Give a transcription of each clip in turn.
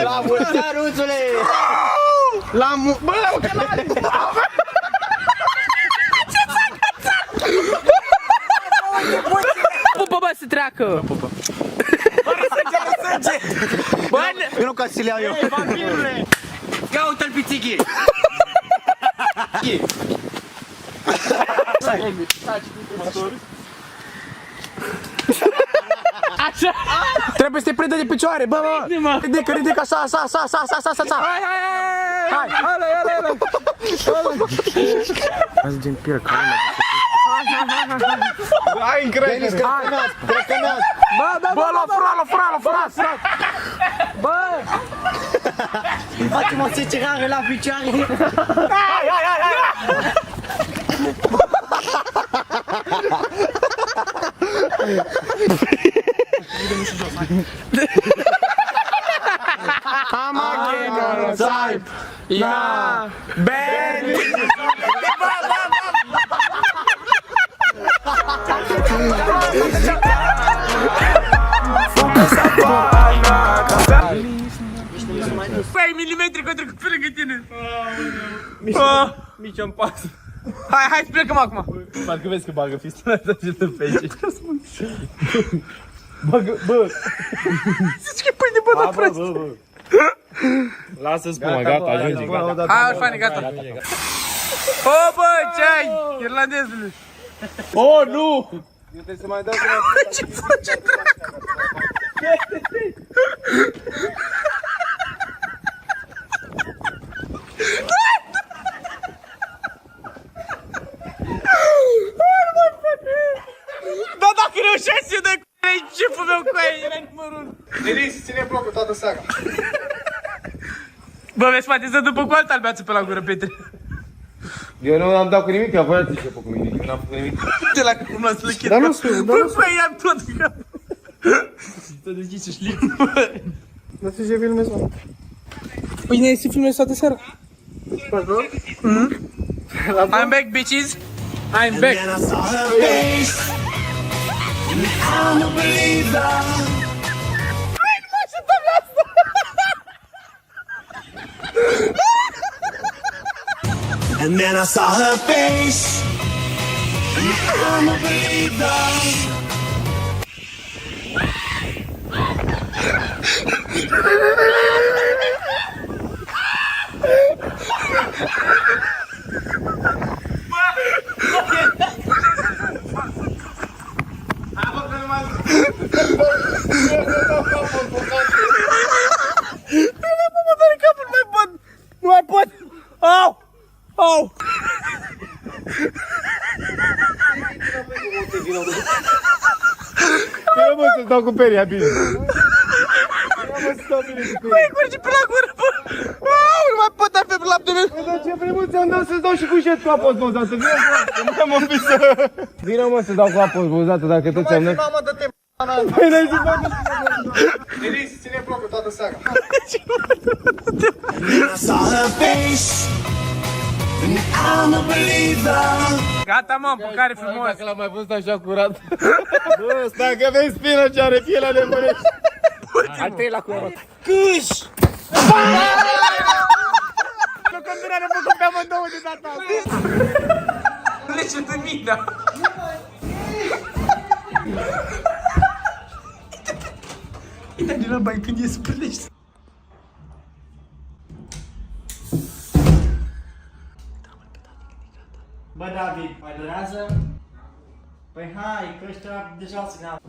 La mulți ani, Ruțule! La mulți... Bă, ochelari! Pupă, bă, să treacă! Bă, eu nu ca să le iau eu. Ei, vampirule! Ia uite-l pe Țighi! Așa! Trebuie să te prindă de picioare, bă, bă! Ridică, ridică, sa! Hai! Azi gen pier, ca lumea. Hai încredere! Crăcănați! Bă, la furat! Bă! Facem o secerare la picioare! Ia! Benny! Păi, milimetri că trecut pe lângă tine! Mici-o-mi pas. Hai să plecăm acum! Parcă vezi că bagă pistola asta și te pece. Bagă, bă! Zici că pâine, bă, da prost! Lasă spuma, gata, ajunge. Hai, orfane, gata! O, bă, ce ai? Irlandezule! Oh, nu! Trebuie să mai dau Ce face, dracu? Da, dacă reușești eu de c***ai șeful meu cu aia, era numărul 1. Denis, ține blocul toată seara. Bă, vezi, poate să după cu altă albeață pe la gură, Petre. Eu nu am dat cu nimic, eu voiam să începă cu mine, eu n-am făcut nimic. De la cum l-a slăchit. Dar nu știu, Bă, cu aia ia tot în cap. Tot deschizi și șlic. Nu știu ce filmezi, mă. Păi ne-ai să filmezi toată seara. I'm back, bitches. I'm back. And then I saw her face, and I don't believe that. Nu mai pot! Au! Au! Eu mă să dau cu peria, bine. Băi, curge pe la gură, bă! Au, nu mai pot da pe lapte meu! Dar ce vrei, mă, ți-am dat să-ți dau și cu șet cu apă zbozată, vină, mă, nu mă fi să... Vină, mă, să dau cu apă zbozată, dacă tot ți-am dat. Mamă, dă-te Păi n-ai zis, mă, Denis, ține blocul toată seara. And I saw her face, and I don't believe that. Gata, mă, împăcare frumos! Dacă l-am mai văzut așa curat. Bă, stai că vezi spina ce are pielea de mărești. Al treilea cu ăla. Câș! Că condura ne făcut pe amândouă de data asta! Trece de mina! Uite-te la bai când e spălești! Bă, David, mai durează? Păi hai, că ăștia deja se gata.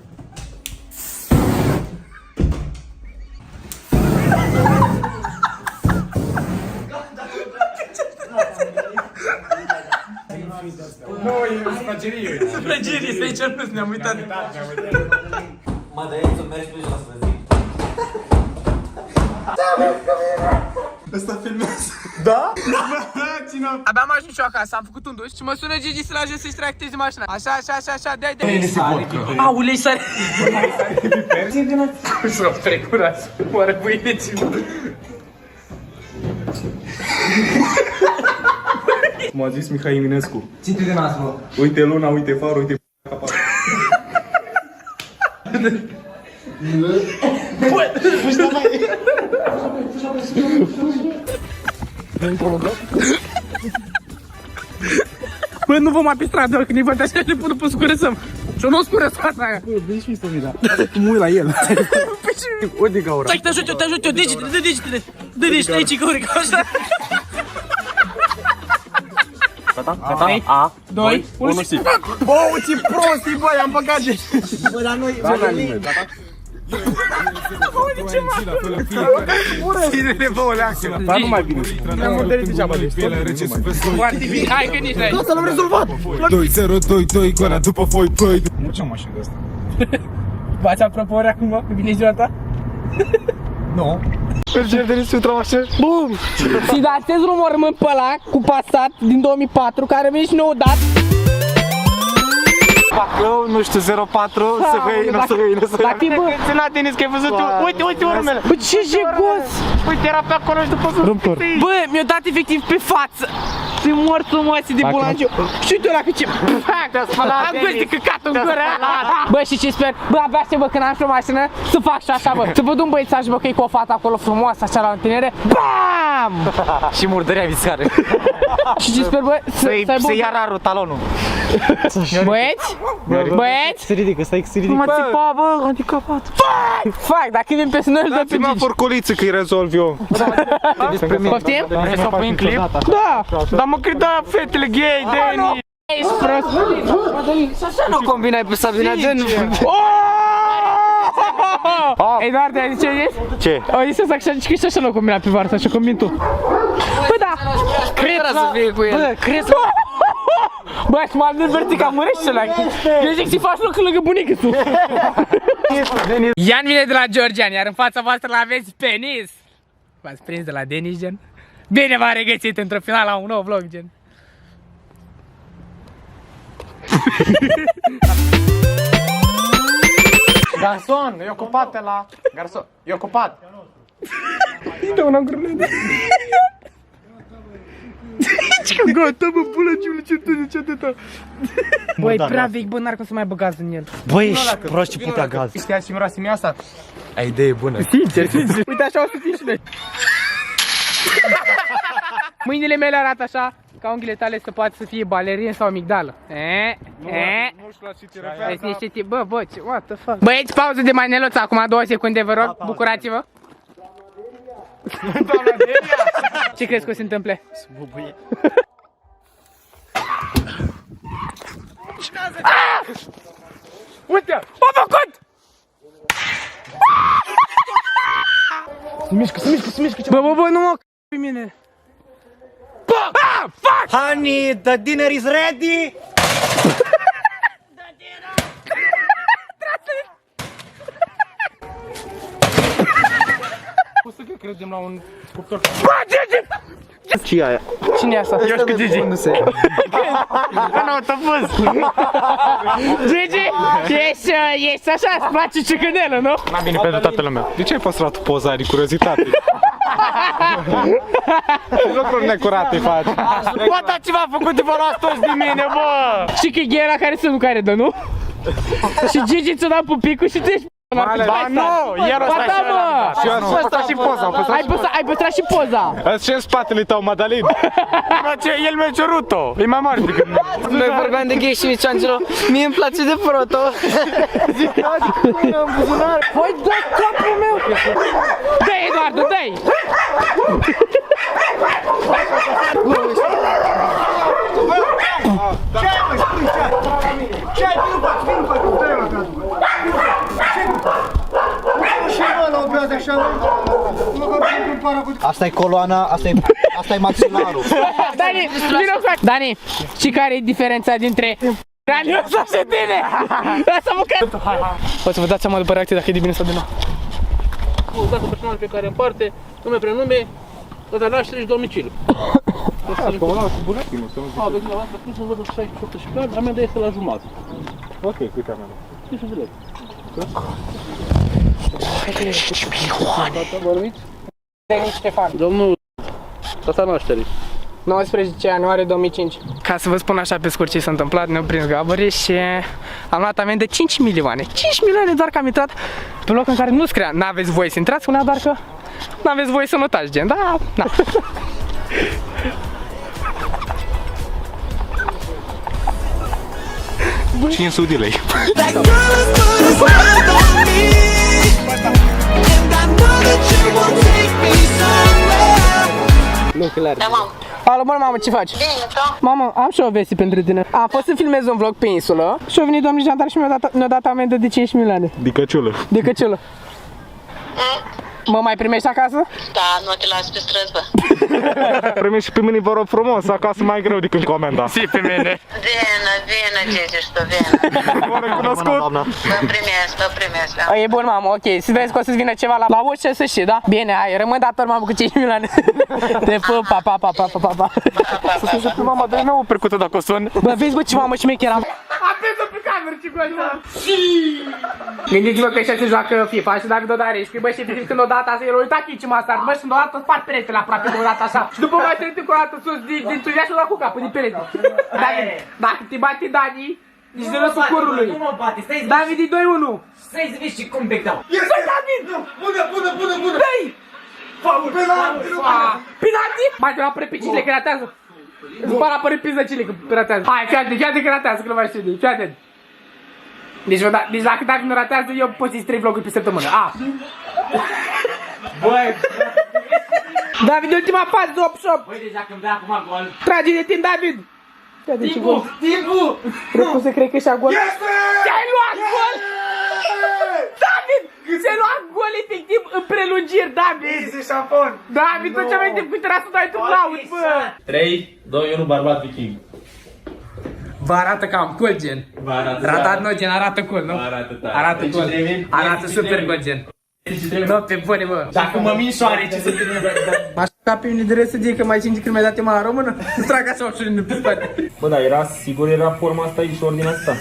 Noi, spagerie. Sufragerie, să aici nu ne-am uitat! Mă, dar să mergi pe jos, vă zic. Ăsta filmează. Da? Abia am ajuns și eu acasă, am făcut un duș și mă sună Gigi să-l ajut să-i tracteze mașina. Așa, dai. Aulei, sare! Cum s-o trecurați? Oară pâineți. M-a zis Mihai Eminescu. Ține de nas, mă. Uite luna, uite farul, uite capar. Bă, nu vom mai pe stradă, doar când îi văd așa, ne pun pe scurăsăm. Și eu nu scurăsăm asta aia. Bă, vezi și să mira. Tu mă uit la el. Unde gaura? Stai, te ajut eu, degetele, dă degetele. Dă degetele aici, Gaurica, așa. Gata? A, 2, 1 și... Bă, ce prostii, băi, am băgat de... Bă, dar noi... Ține-le, bă, o leacă. Dar nu mai bine. Ne-am murdărit degeaba de Foarte bine, hai că nici n-ai. Asta l-am rezolvat. 2-0-2-2, goala după voi, băi. Nu ce-am mașină de asta? V-ați apropo ori acum? Vine ziua ta? Nu. Mergem de nici într-o mașină. Bum! Și da, sunteți rumorând pe ăla cu Passat din 2004, care vine și nou dat. Eu, nu știu, 04, să hăină. Dar fi, bă, Țina, Denis, că ai văzut tu. Uite urmele. bă, ce jegos! Uite, era pe acolo și după sus. Bă, mi-a dat efectiv pe față. Te morțul măsii de bulangiu. Și uite ăla că ce... Am gust de căcat în gură. Bă, și ce sper? Bă, abia aștept, bă, când am și o mașină, să fac și așa, bă. Să văd un băiețaș, bă, că e cu o fată acolo frumoasă, așa la întinere. BAM! și murdărea visare. Și ce sper, bă, să aibă... Să ia rarul talonul. Băieți? Băieți? Se ridică, stai că se ridică. Mă țipa, bă, handicapat. Fac, dacă vin pe noi, îl dă pe Dați-mă Gigi. furculiță că-i rezolv eu. Poftim? Vrei să o pui în clip? Da! Dar mă creda fetele gay, Denis. Ești prost! Și așa nu combinai pe Sabina, gen... Eduard, ai zis ce ai zis? Ce? Au zis să așa, zici că și așa nu combina pe varța, așa combin tu. Bă, da! Cred să fie cu el. Bă, crezi? Bă, și m-am dezvârtit ca mărește-l aici. Eu zic să-i faci loc lângă bunică tu. Ian vine de la Georgian, iar în fața voastră l-aveți Penis. V-ați prins de la Denis, gen? Bine v-am regăsit într-o final la un nou vlog, gen. Garson, e ocupat la... Garson, e ocupat. Uite, un angrulet. Gata, bă, pula ciule, ce te zice atâta? Bă, e prea vechi, bă, n-ar cum să mai băgați în el. Bă, ești prost ce putea gaz. Știa și miroase miasa? Ai idee bună. Sincer. Uite, așa o să fie și noi. Mâinile mele arată așa, ca unghiile tale să poată să fie balerin sau amigdală. Nu știu la ce te referi, dar... Ești tip, bă, ce, what the fuck? Băieți, pauză de maneluț acum, 2 secunde, vă rog, bucurați-vă. Ce crezi că o se întâmple? Bubuie. Uite, a făcut! Se mișcă. Bă, nu mă pe mine. Fuck! Honey, the dinner is ready! O să credem la un cuptor. Bă, Gigi! Ce e aia? Cine e asta? Eu cu Gigi. În autobuz. Gigi, ești așa, îți place ciocănelă, nu? N-am bine pentru toată lumea. De ce ai păstrat poza de curiozitate? Lucruri necurate faci. Bă, dar ceva a făcut de vă luați toți de mine, bă! Și că e ghera care să nu care dă, nu? Și Gigi ți-o dat pupicul și tu ești Ba nu, el ăsta da, mă! și eu am păstrat și poza. Ai păstrat și poza! Ăsta e în spatele tău, Madalin. El mi-a cerut-o. E mai mare decât mine. Noi vorbeam de gay și zice Angelo, mie îmi place de proto. Voi dă capul meu! Dă-i, Eduardo, dă-i! Ce ai? Vino pe acasă! Ce mă, la o bează așa, asta e coloana, asta e maxilarul. Dani, vino cu Dani, știi care e diferența dintre Raniosa și tine? Lasă-mă că... O să vă dați seama după reacție dacă e de bine sau de nu. Datul personal pe care împarte, nume, prenume, data naștere și domiciliu. A, de dumneavoastră, spus în văzut 68 ani, amenda este la jumătate. Ok, câte amendă? 500 de lei. Denis Ștefan, Domnul, data nașterii. 19 ianuarie 2005. Ca să vă spun așa pe scurt ce s-a întâmplat, ne-au prins gabări și am luat amendă 5 milioane. 5 milioane doar că am intrat pe loc în care nu scria, n-aveți voie să intrați, spunea doar că N-aveți voie să notați, gen, da, da. 500 de lei. That girl has put a spell on me, and I know that you will take me somewhere. Da, mamă. Alo, bună mamă, ce faci? Bine, tu? Mamă, am și o vestie pentru tine. Am fost să filmez un vlog pe insulă și au venit domnul jantar și mi-a dat amendă de 5 milioane. De căciulă. De căciulă. Mă mai primești acasă? Da, nu te las pe străzi, bă. Primești și pe mine, vă rog frumos, acasă mai greu decât comanda. Si, pe mine. Vină, ce zici tu, vină. Vă recunoscut. Vă primesc, da. E bun, mamă, ok. Să vezi că o să-ți vină ceva la ușă, să știi, da? Bine, hai, rămân dator, mamă, cu 5 milioane. Te pup, pa, pa, pa, pa, pa, pa. Să scuze pe mama, dar nu o percută dacă o sun. Bă, vezi, bă, ce mamă șmecher am. Apesă pe cameră, ce goală. Gândiți-vă că ăștia se joacă FIFA și David Odare și bă, și efectiv când odată asta, el a uitat aici m-a start, bă, și când odată spart peretele aproape de odată așa. Și după mai trebuie cu o dată sus din tuia și l-a cu capul din perete. David, dacă te bate Dani, nici de răsul curului. Nu mă bate, stai să David e 2-1. stai să vezi ce cum bec dau. Stai, David! Bună! Dai! Penalti? Mai te la prepicile că ratează. Îți par apărut pizdăcile că ratează. Hai, fii atent că ratează, că nu mai știu de. Fii atent. Deci dacă David nu ratează, eu pot să-i 3 vloguri pe săptămână. A. Băi, David, ultima fază, drop shop. băi, deja când dai acum gol. Trage de timp, David. Timpul! Trebuie să cred că și-a gol. Ți-ai luat gol! David! Ți-ai luat gol efectiv în prelungiri, David! Easy șampon! David, tot ce mai timp cu terasul dai tu laud, bă! 3, 2, 1, bărbat viking. Vă arată cam cool, gen. Vă arată Ratat noi, gen, arată cool, nu? Arată tare. Arată Deci cool. trebuie- Arată deci super trebuie. cool, gen. Ce trebuie? Nu, pe bune, bă. Dacă mă minșoare, ce să trebuie? M-aș ca pe mine de râs să zic că mai simți când mi-ai dat tema la română? Îți trag așa ușor în spate. Bă, dar era sigur, era forma asta și ordinea asta.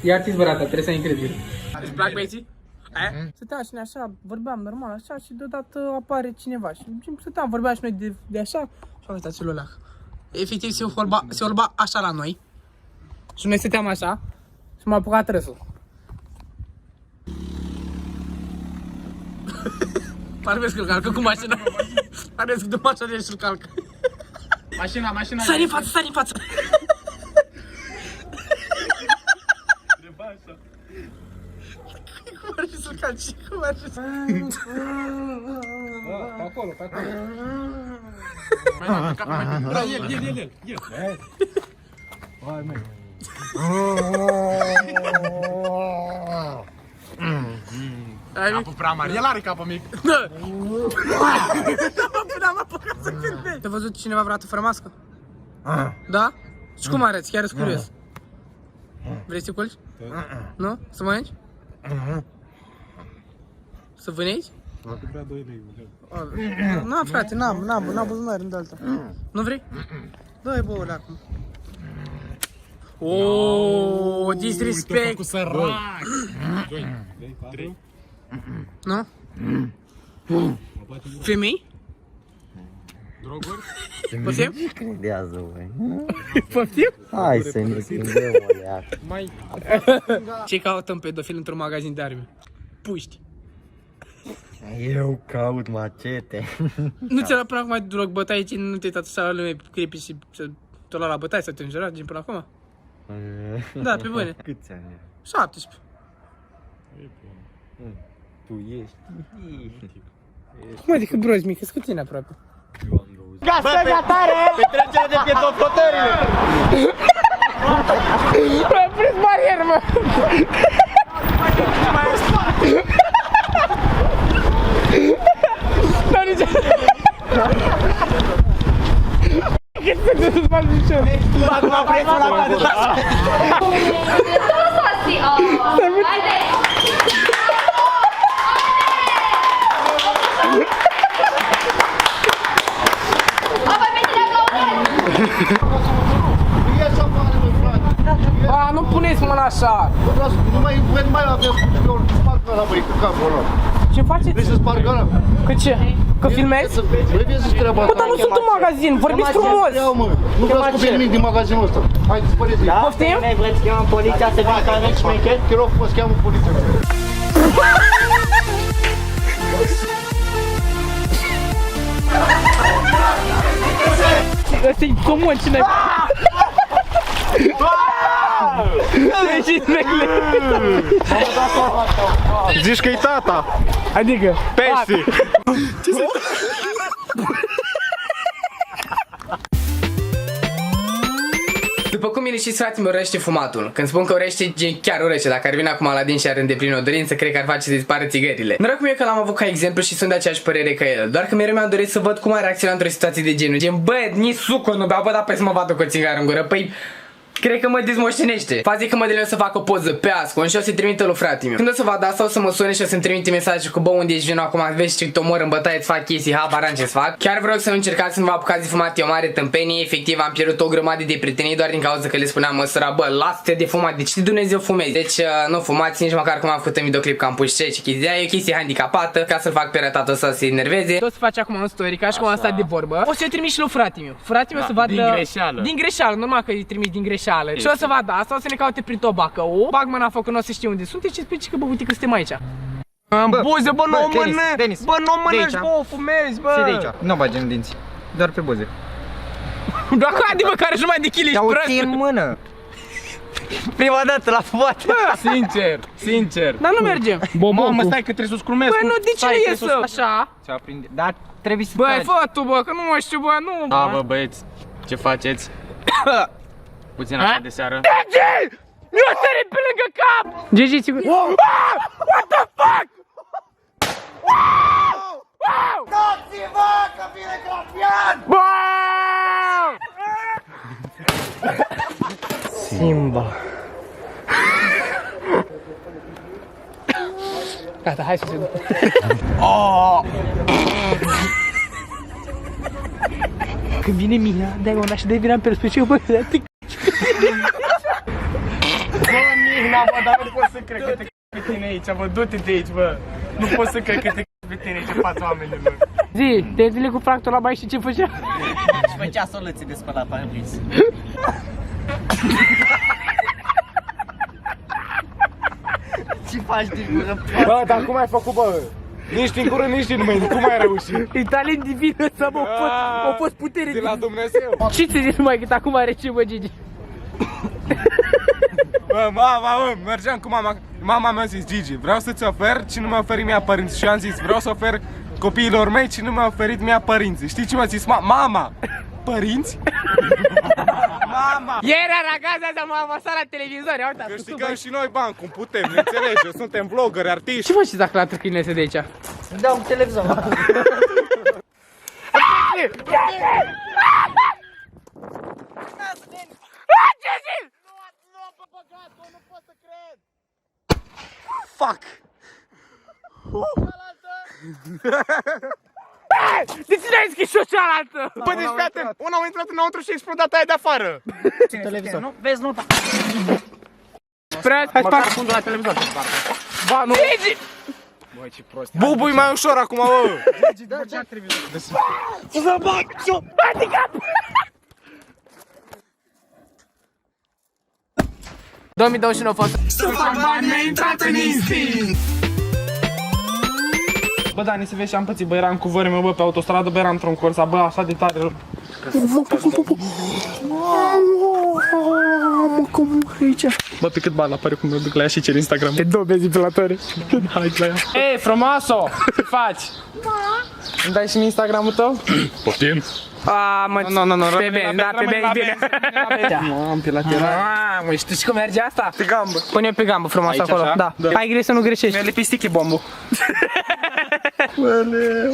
Ia ți-ți bărata, trebuie să ai încredere. Îți plac băieții? Stăteam și noi așa, vorbeam normal așa și deodată apare cineva și stăteam, vorbeam și noi de așa și am uitat celul ăla. Efectiv se vorba așa la noi și noi stăteam așa și m-a apucat râsul. Parvezi că îl calcă cu mașina. Parvezi că de mașina și îl calcă. Mașina. Sari în față, sari în față. Cum ar fi să-l calci? Cum ar fi să... Pe acolo. El. Capul prea mare, el are capul mic. N-am apucat să filmezi. Te-a văzut cineva vreodată fără mască? Da? Și cum arăți? Chiar ești curios. Vrei să te culci? Nu? Să mănânci? Să vânezi? Nu, frate, n-am văzut noi rând alta. Nu vrei? Dă-i bă, ăla acum. Oooo, disrespect! Cu sărac! 2, 3. Nu? Femei? Droguri? Poftim? Credează, băi. Poftim? Hai să ne schimbăm o leacă. Mai... Ce caută un pedofil într-un magazin de arme? Puști. Eu caut macete. Nu ți-a luat până acum drog bătaie ce nu te-ai uitat așa la lume creepy și te-a luat la bătaie să te înjurat gen până acum? Da, pe bune. Câți ani ai? 17. Tu ești? Cum adică brozi mică, sunt cu tine aproape. Petrecere de pietoflotările! Bă, am prins barieră, mă! Nu, nici... Cât să te duci mai ușor? Acum prețul la toate. Haide! A, nu puneți mâna așa! Nu mai aveți cu spargă ăla, băi, cu capul ăla. Ce faceți? Vrei să spargă ăla? Că ce? Că filmezi? Vrei să-ți treaba Bă, asta? dar nu sunt în magazin, vorbiți frumos! Iau, mă, nu vreau să copii nimic din magazinul ăsta. Hai, dispăreți. Da? Poftim? Vrei să chemăm poliția să vină ca în șmecher? Te rog frumos, cheamă poliția. ăsta-i comod și noi. Ieșiți regle. Zici că-i tata. Adică Pești. După cum bine știți, frate, mi urăște fumatul. Când spun că urăște, e chiar urăște. Dacă ar veni acum Aladin și ar îndeplini o dorință, cred că ar face să dispară țigările. Noroc meu că l-am avut ca exemplu și sunt de aceeași părere ca el. Doar că mereu mi-am dorit să văd cum ar reacționa într-o situație de genul. Gen, bă, nici sucuri nu beau, bă, dar pe să mă vadă cu o țigară în gură. Păi, cred că mă dezmoștenește. Faza e că Mădălin o să facă o poză pe Ascon și o să-i trimită lui frate meu. Când o să vadă asta, o să mă sune și o să-mi trimite mesaje cu bă, unde ești, vino acum, vezi ce te omor în bătaie, îți fac chestii, habar am ce-ți fac. Chiar vreau să nu încercați să nu vă apucați de fumat, e o mare tâmpenie. Efectiv am pierdut o grămadă de prietenii doar din cauza că le spuneam măsura, bă, lasă-te de fumat, de ce Dumnezeu fumezi? Deci nu fumați nici măcar cum am făcut în videoclip că am pus ce chestia, e o chestie handicapată, ca să-l fac pe rătată să se enerveze. O să faci acum un story, ca și cum am stat de vorbă. O să-i trimit și lui frate meu. Frate meu să vadă din greșeală. Din greșeală, normal că îi trimis din greșeală. Și o să vadă asta, o să ne caute prin tobacă. O bag mâna foc, nu o să știe unde sunteți și spui că bă, uite că suntem aici. În buze, bă, nu o mănânci, bă, nu o mănânci, bă, o fumezi, bă. de aici, nu bagi în dinți, doar pe buze. Doar haide, mă, care jumătate de kg ești prost. în mână. Prima dată la fumat. Sincer. Dar nu mergem. Mamă, stai că trebuie să-ți crumesc. Băi, nu, de ce nu iesă? Așa. Dar trebuie să Băi, fă tu, bă, că nu mă știu, bă, nu. Da, bă, băieți, ce faceți? Puțin așa de seară. Mi-o sărit pe lângă cap! Gigi, sigur. What the fuck? Dați-vă că vine Grafian! Simba. Gata, hai să se ducă. Când vine Mina, dai una și dai vina în perspectivă, bă, te Mihna, bă, dar nu pot să cred că te pe tine aici, bă, du-te de aici, bă. Nu pot să cred că te pe tine aici în fața oamenilor. Zi, te întâlni cu fractul la baie și ce făcea? Și făcea soluții de spălat parbris. Ce faci din gură? Bă, dar cum ai făcut, bă? Nici din cură, nici din mâini, cum ai reușit? E talent divin ăsta, bă, a fost putere De la Dumnezeu. Ce ți-ai zis mai cât acum are ce, bă, Gigi? Bă, mama, mergeam cu mama. Mama mi-a zis, Gigi, vreau să-ți ofer ce nu mi-a oferit mie părinții. Și eu am zis, vreau să ofer copiilor mei ce nu mi-a oferit mie părinții. Știi ce mi-a zis? Mama, părinți? Mama! Ieri aragaza asta m-a avansat la televizor, ia uitați. Câștigăm și noi bani, cum putem, ne înțelege, suntem vloggeri, artiști. Ce faceți dacă la câinele este de aici? Îmi dau un televizor. Fuck! De ce n-ai scris și o cealaltă? Bă, deci fii atent, una a intrat înăuntru și a explodat aia de afară. Televizor. Nu? Vezi nota. Spre hai Măcar spart. fundul la televizor. Ba, nu. Gigi! Bă, ce prost. Bubu-i mai ușor acum, bă. Să bag ce-o! Bate cap! 2029 a fost. Bă, da, ni se vezi și am pățit, bă, eram cu vărul meu, bă, pe autostradă, bă, eram într-un corsa, bă, așa de tare rău. Bă, pe cât bani apare cum mă duc la ea și cer Instagram? Pe 2 benzi pe la tare. Hai la ea. Ei, frumoasă, ce faci? Îmi dai și mie Instagramul tău? Poftim. A, mă, pe bine, da, pe bine. Am pe lateral. Mă, știi cum merge asta? Pe gambă. Pune pe gambă frumos Aici, acolo, așa? da. Da. Ai grijă să nu greșești. Mi-a lipit sticky bombu. Băleu.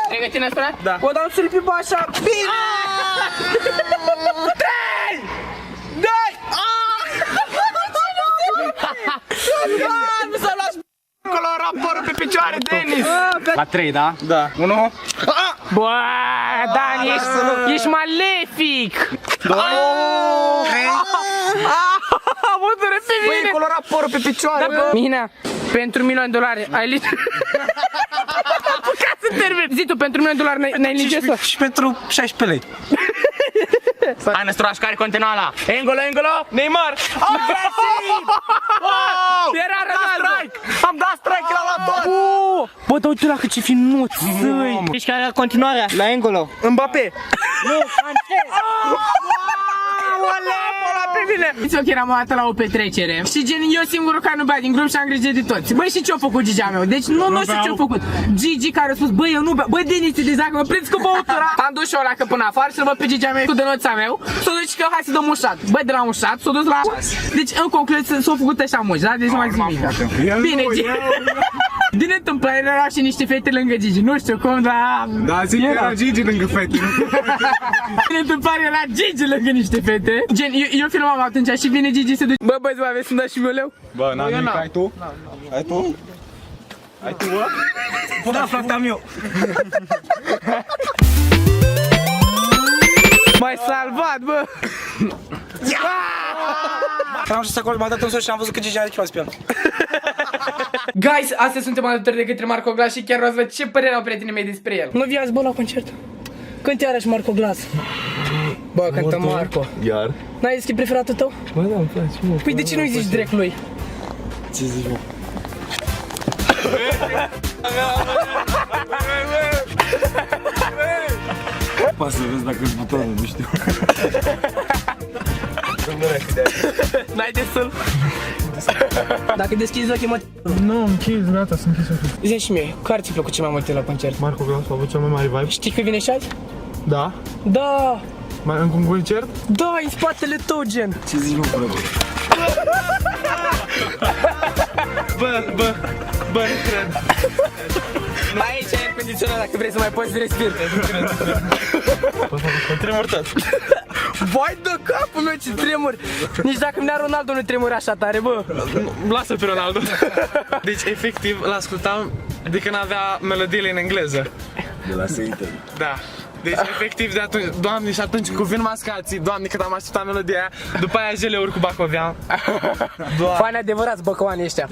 Pregătine asta? Da. O dau să-l pipa așa, bine! 3! 2! Mi s-a luat Acolo raporul pe picioare, Denis. La 3, da? Da. 1. bă, Dan, ești malefic! 2. Mă dure pe mine! Băi, colorat porul pe picioare, bă. Mina, pentru $1.000.000 ai liter... Apucat să termin! Zi tu, pentru $1.000.000 n-ai liniște? Și pentru 16 lei. Hai năsturaș care continua la Engolo, Neymar. Era Ronaldo. Am dat strike la tot! Bă, dar uite la cât ce finuț. Ești care era continuarea? La Engolo. Mbappé. Nu, Sanchez. Știți că eram o dată la o petrecere și gen eu singurul care nu bea din grup și am grijă de toți. Băi, și ce-a făcut Gigi-a meu? Deci nu știu ce-a făcut. Gigi care a spus, băi, eu nu beau. Băi, Denis, de dacă mă prins cu băutura. Am dus și eu la până afară să-l văd pe Gigi-a meu cu dănuța meu. S-a dus că hai să dăm un șat. Băi, de la un șat s-a dus la... Deci în concluzie s-au făcut ăștia mulți, da? Deci nu mai zic nimic. Bine, Gigi. Din întâmplare erau și niște fete lângă Gigi. Nu știu cum, dar... Da, zic că era Gigi lângă fete. Din întâmplare era Gigi lângă niște fete. Gen, eu filmam atunci și vine Gigi să duce. Bă, băieți, aveți să-mi dați și mie leu? Bă, n-am nimic, ai tu? Ai tu? Ai tu, bă? Da, frate-am eu. M-ai salvat, bă! Am ajuns acolo, m-a dat în sus și am văzut că Gigi are ceva pe el. Guys, astăzi suntem alături de către Marco Glass și chiar vreau să văd ce părere au prietenii mei despre el. Nu viați, bă, la concert? Cântă iarăși Marco Glass. Bă, cântă Marco. Iar? N-ai zis că e preferatul tău? Bă, da, îmi place, mă. Păi de ce nu-i zici direct lui? Ce zici, mă? Poate să vezi dacă-s butonul, nu știu. N-ai destul? Dacă deschizi ochii, mă... Nu, am închis, gata, sunt închis ochii. Zi și mie, care ți-a plăcut cel mai mult la concert? Marco Glass a avut cel mai mare vibe. Știi că vine și azi? Da? Da! Mai încă un concert? Da, în spatele tău, gen! Ce zici, mă, bravo? Bă, nu cred. Aici e aer condiționat dacă vrei să mai poți respiri. Tremurtat. Vai de capul meu, ce tremur! Nici dacă mi-a Ronaldo nu tremur așa tare, bă! Lasă pe Ronaldo. Deci, efectiv, l-ascultam de când avea melodiile în engleză. De la Satan. Da. Deci, efectiv, de atunci, Doamne, și atunci cu vin mascații, Doamne, cât am așteptat melodia aia, după aia jeleuri cu bacovean. Fani adevărați băcăoanii ăștia.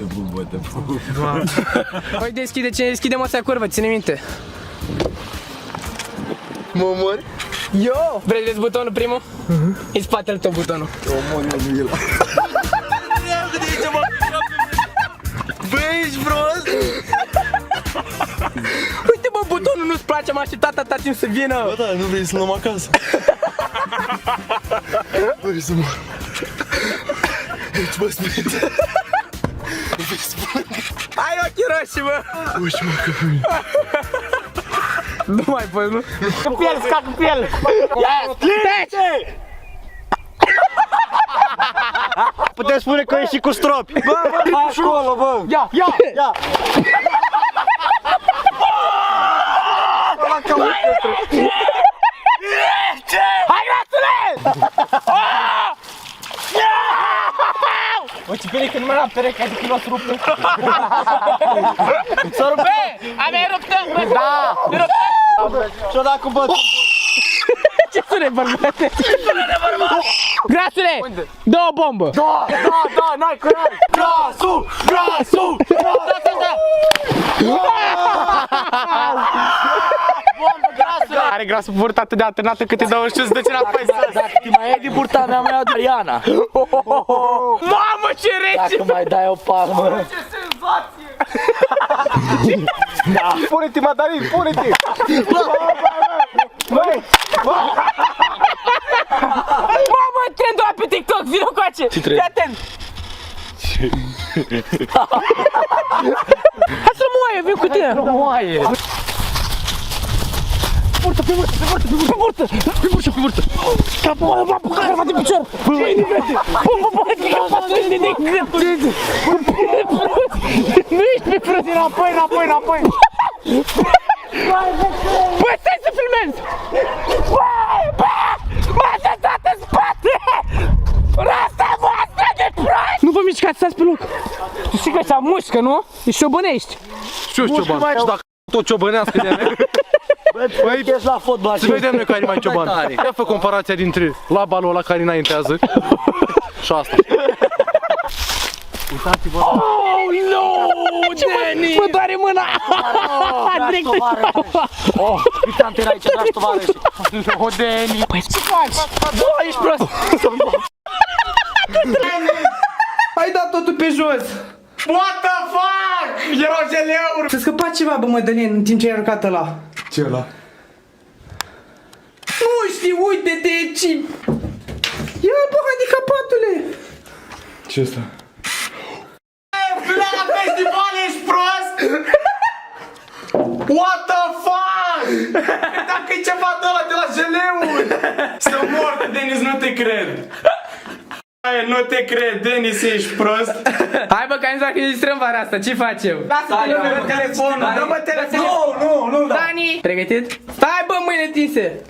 Păi deschide, cine deschide măța curvă, ține minte. Mă omori? Yo! Vrei să vezi butonul primul? În spatele tău butonul. Bă, ești prost? Uite bă, butonul nu-ți place, am așteptat atâta timp să vină. Bă, da, nu vrei să luăm acasă? Vrei să mor. Deci mă spune. Ai ochii roșii, bă! Uși, mă, că pe mine. Nu mai poți, nu? Cu piel, scac cu piel! Ia, Putem spune că ești și cu stropi. Bă, acolo, bă. ia! Hai, gratule! Bă, ce bine că nu m-am pereche, adică nu o să rupă. S-o rupe! A mea e ruptă! Bă, da! E ruptă! Și-o dat cu bățul. Ce sune, bărbate? Ce sune, bărbate? Grasule! Unde? Dă o bombă! Da, n-ai curaj. Grasul! Are grasul purtat atât de atârnată cât îi dau și îți duce înapoi sus. Dacă te mai iei din burta mea, mai iau Diana. Mamă, ce rece! Dacă mai dai o palmă. Ce senzație! Pune-te, Madarin, pune-te! Mamă, trendul ăla pe TikTok, vino coace! Fii atent! Hai să moaie, vin cu tine! Moaie. Pe burtă! Capul ăla, bă, carva de picior! Bă, nu ești pe frânt, înapoi! Bă, stai să filmezi! M-a dat în spate! Rasta voastră de prost! Nu vă mișcați, stați pe loc! Tu știi că ăștia mușcă, nu? Ești șobănești! Și eu cioban. Și dacă tot ciobănească de-a mea. Băi, ești la fotbal. Să vedem noi care e mai cioban. Ia fă comparația dintre labalul ăla care înaintează și asta. Oh, no! Deni! Mă doare mâna! Direct. Oh, picantă era aici, dragi tovarăși. O, Deni! Păi ce faci? Bă, ești prost! Ai dat totul pe jos! What the fuck? Erau geleuri! S-a scăpat ceva, bă, Mădălin, în timp ce ai aruncat ăla. Ce ăla? Nu știu, uite-te, ce... Ia, bă, handicapatule! Ce ăsta? La festival ești prost? What the fuck? Dacă e ceva de ăla de la geleuri! Să mor, Denis, nu te cred! Hai, nu te cred, Denis, ești prost? Hai, bă, că am zis că ne distrăm vara asta, ce facem? Lasă-te telefonul, dă-mă telefonul! Nu, da. Dani! Pregătit? Stai, bă, mâine tinse!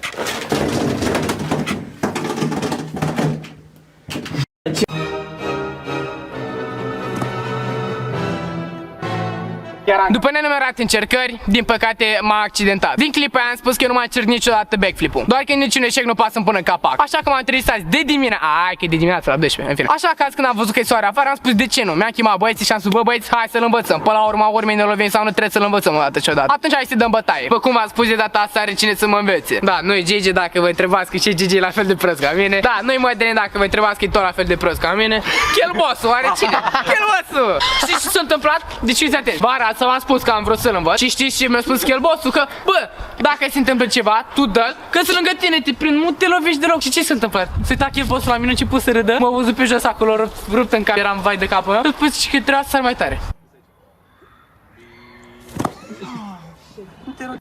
După nenumerate încercări, din păcate m-a accidentat. Din clipa aia am spus că eu nu mai cer niciodată backflip-ul. Doar că niciun eșec nu poate să-mi pună capac. Așa că m-am trezit azi de dimineața. Ai, că e de dimineața la 12, în fine. Așa că azi când am văzut că e soare afară, am spus de ce nu. Mi-am chemat băieții și am spus, bă, băieți, hai să-l învățăm. Până la urma urmei ne lovim sau nu, trebuie să-l învățăm o dată și odată. Atunci hai să dăm bătaie. După cum v-am spus, de data asta are cine să mă învețe. Da, nu e Gigi, dacă vă întrebați că și Gigi e la fel de prost ca mine. Da, nu e Mădălin, dacă vă întrebați că e tot la fel de prost ca mine. Chelbosul, are cine? Chelbosul! Știți ce s-a întâmplat? Deci fiți atenți. Vara asta v-am spus că am vrut să-l învăț. Și știți ce mi-a spus Chelbosul? Că, bă, dacă se întâmplă ceva, tu dă-l, că să lângă tine te prind, nu te lovești deloc. Și ce s-a întâmplat? Se uita Chelbosul la mine, a început să râdă. M-a văzut pe jos acolo, rupt în cap, eram vai de capul meu. Spus că trebuia să sar mai tare.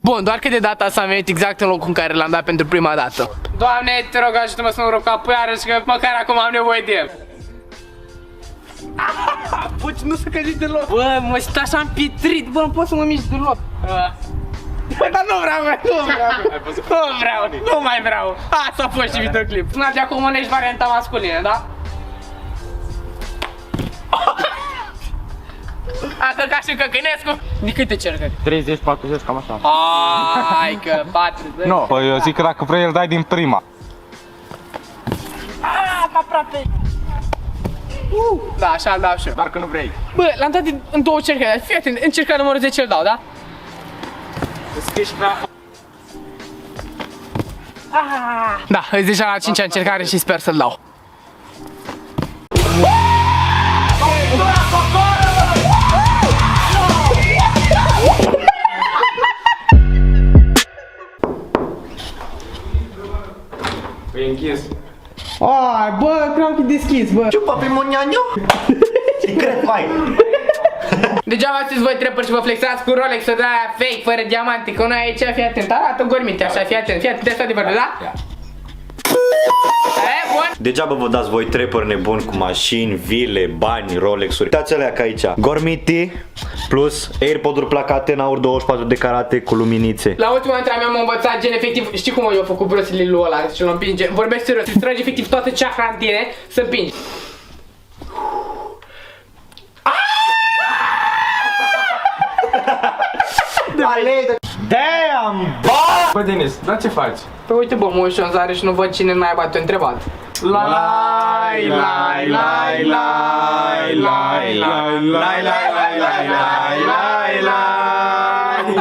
Bun, doar că de data asta am venit exact în locul în care l-am dat pentru prima dată. Doamne, te rog, ajută-mă să mă rup capul iarăși, că măcar acum am nevoie de el. Bă, nu să căzi deloc. Bă, mă simt așa împietrit, bă, nu pot să mă mișc deloc. Bă, dar nu vreau, nu mai vreau. Asta a fost și videoclip. Până de acum ești varianta masculină, da? A căcat și Căcănescu. De câte cer căcă? 30, 40, cam așa. Hai că 40. Nu, păi eu zic că dacă vrei îl dai din prima. Aproape. Da, așa îl dau și eu. Dar că nu vrei. Bă, l-am dat în două cercări, fii atent, în cercarea numărul 10 îl dau, da? Da, îți deja la 5-a încercare și sper să-l dau. E închis. Ai, bă, cream că e deschis, bă. Ciupa primonianiu? Secret, mai. Degeaba știți voi trepări și vă flexați cu Rolex-ul de aia fake, fără diamante, că noi aici, fii atent, arată gormite așa, fii atent, asta de verde, da? E, bun. Degeaba vă dați voi trepări nebuni cu mașini, vile, bani, Rolex-uri. Uitați alea ca aici. Gormiti plus AirPod-uri placate în aur 24 de carate cu luminițe. La ultima antrenament m-am învățat gen efectiv, știi cum eu făcut Bruce Lee-ul ăla și l împinge, vorbesc serios, îți tragi efectiv toată chakra în tine să împingi. Damn! Bă, Denis, dar ce faci? Păi uite, bă, mă uși în zare și nu văd cine n-a mai te întrebat. Lai, lai, lai, lai, lai, lai, lai, lai, lai, lai, lai, lai, lai.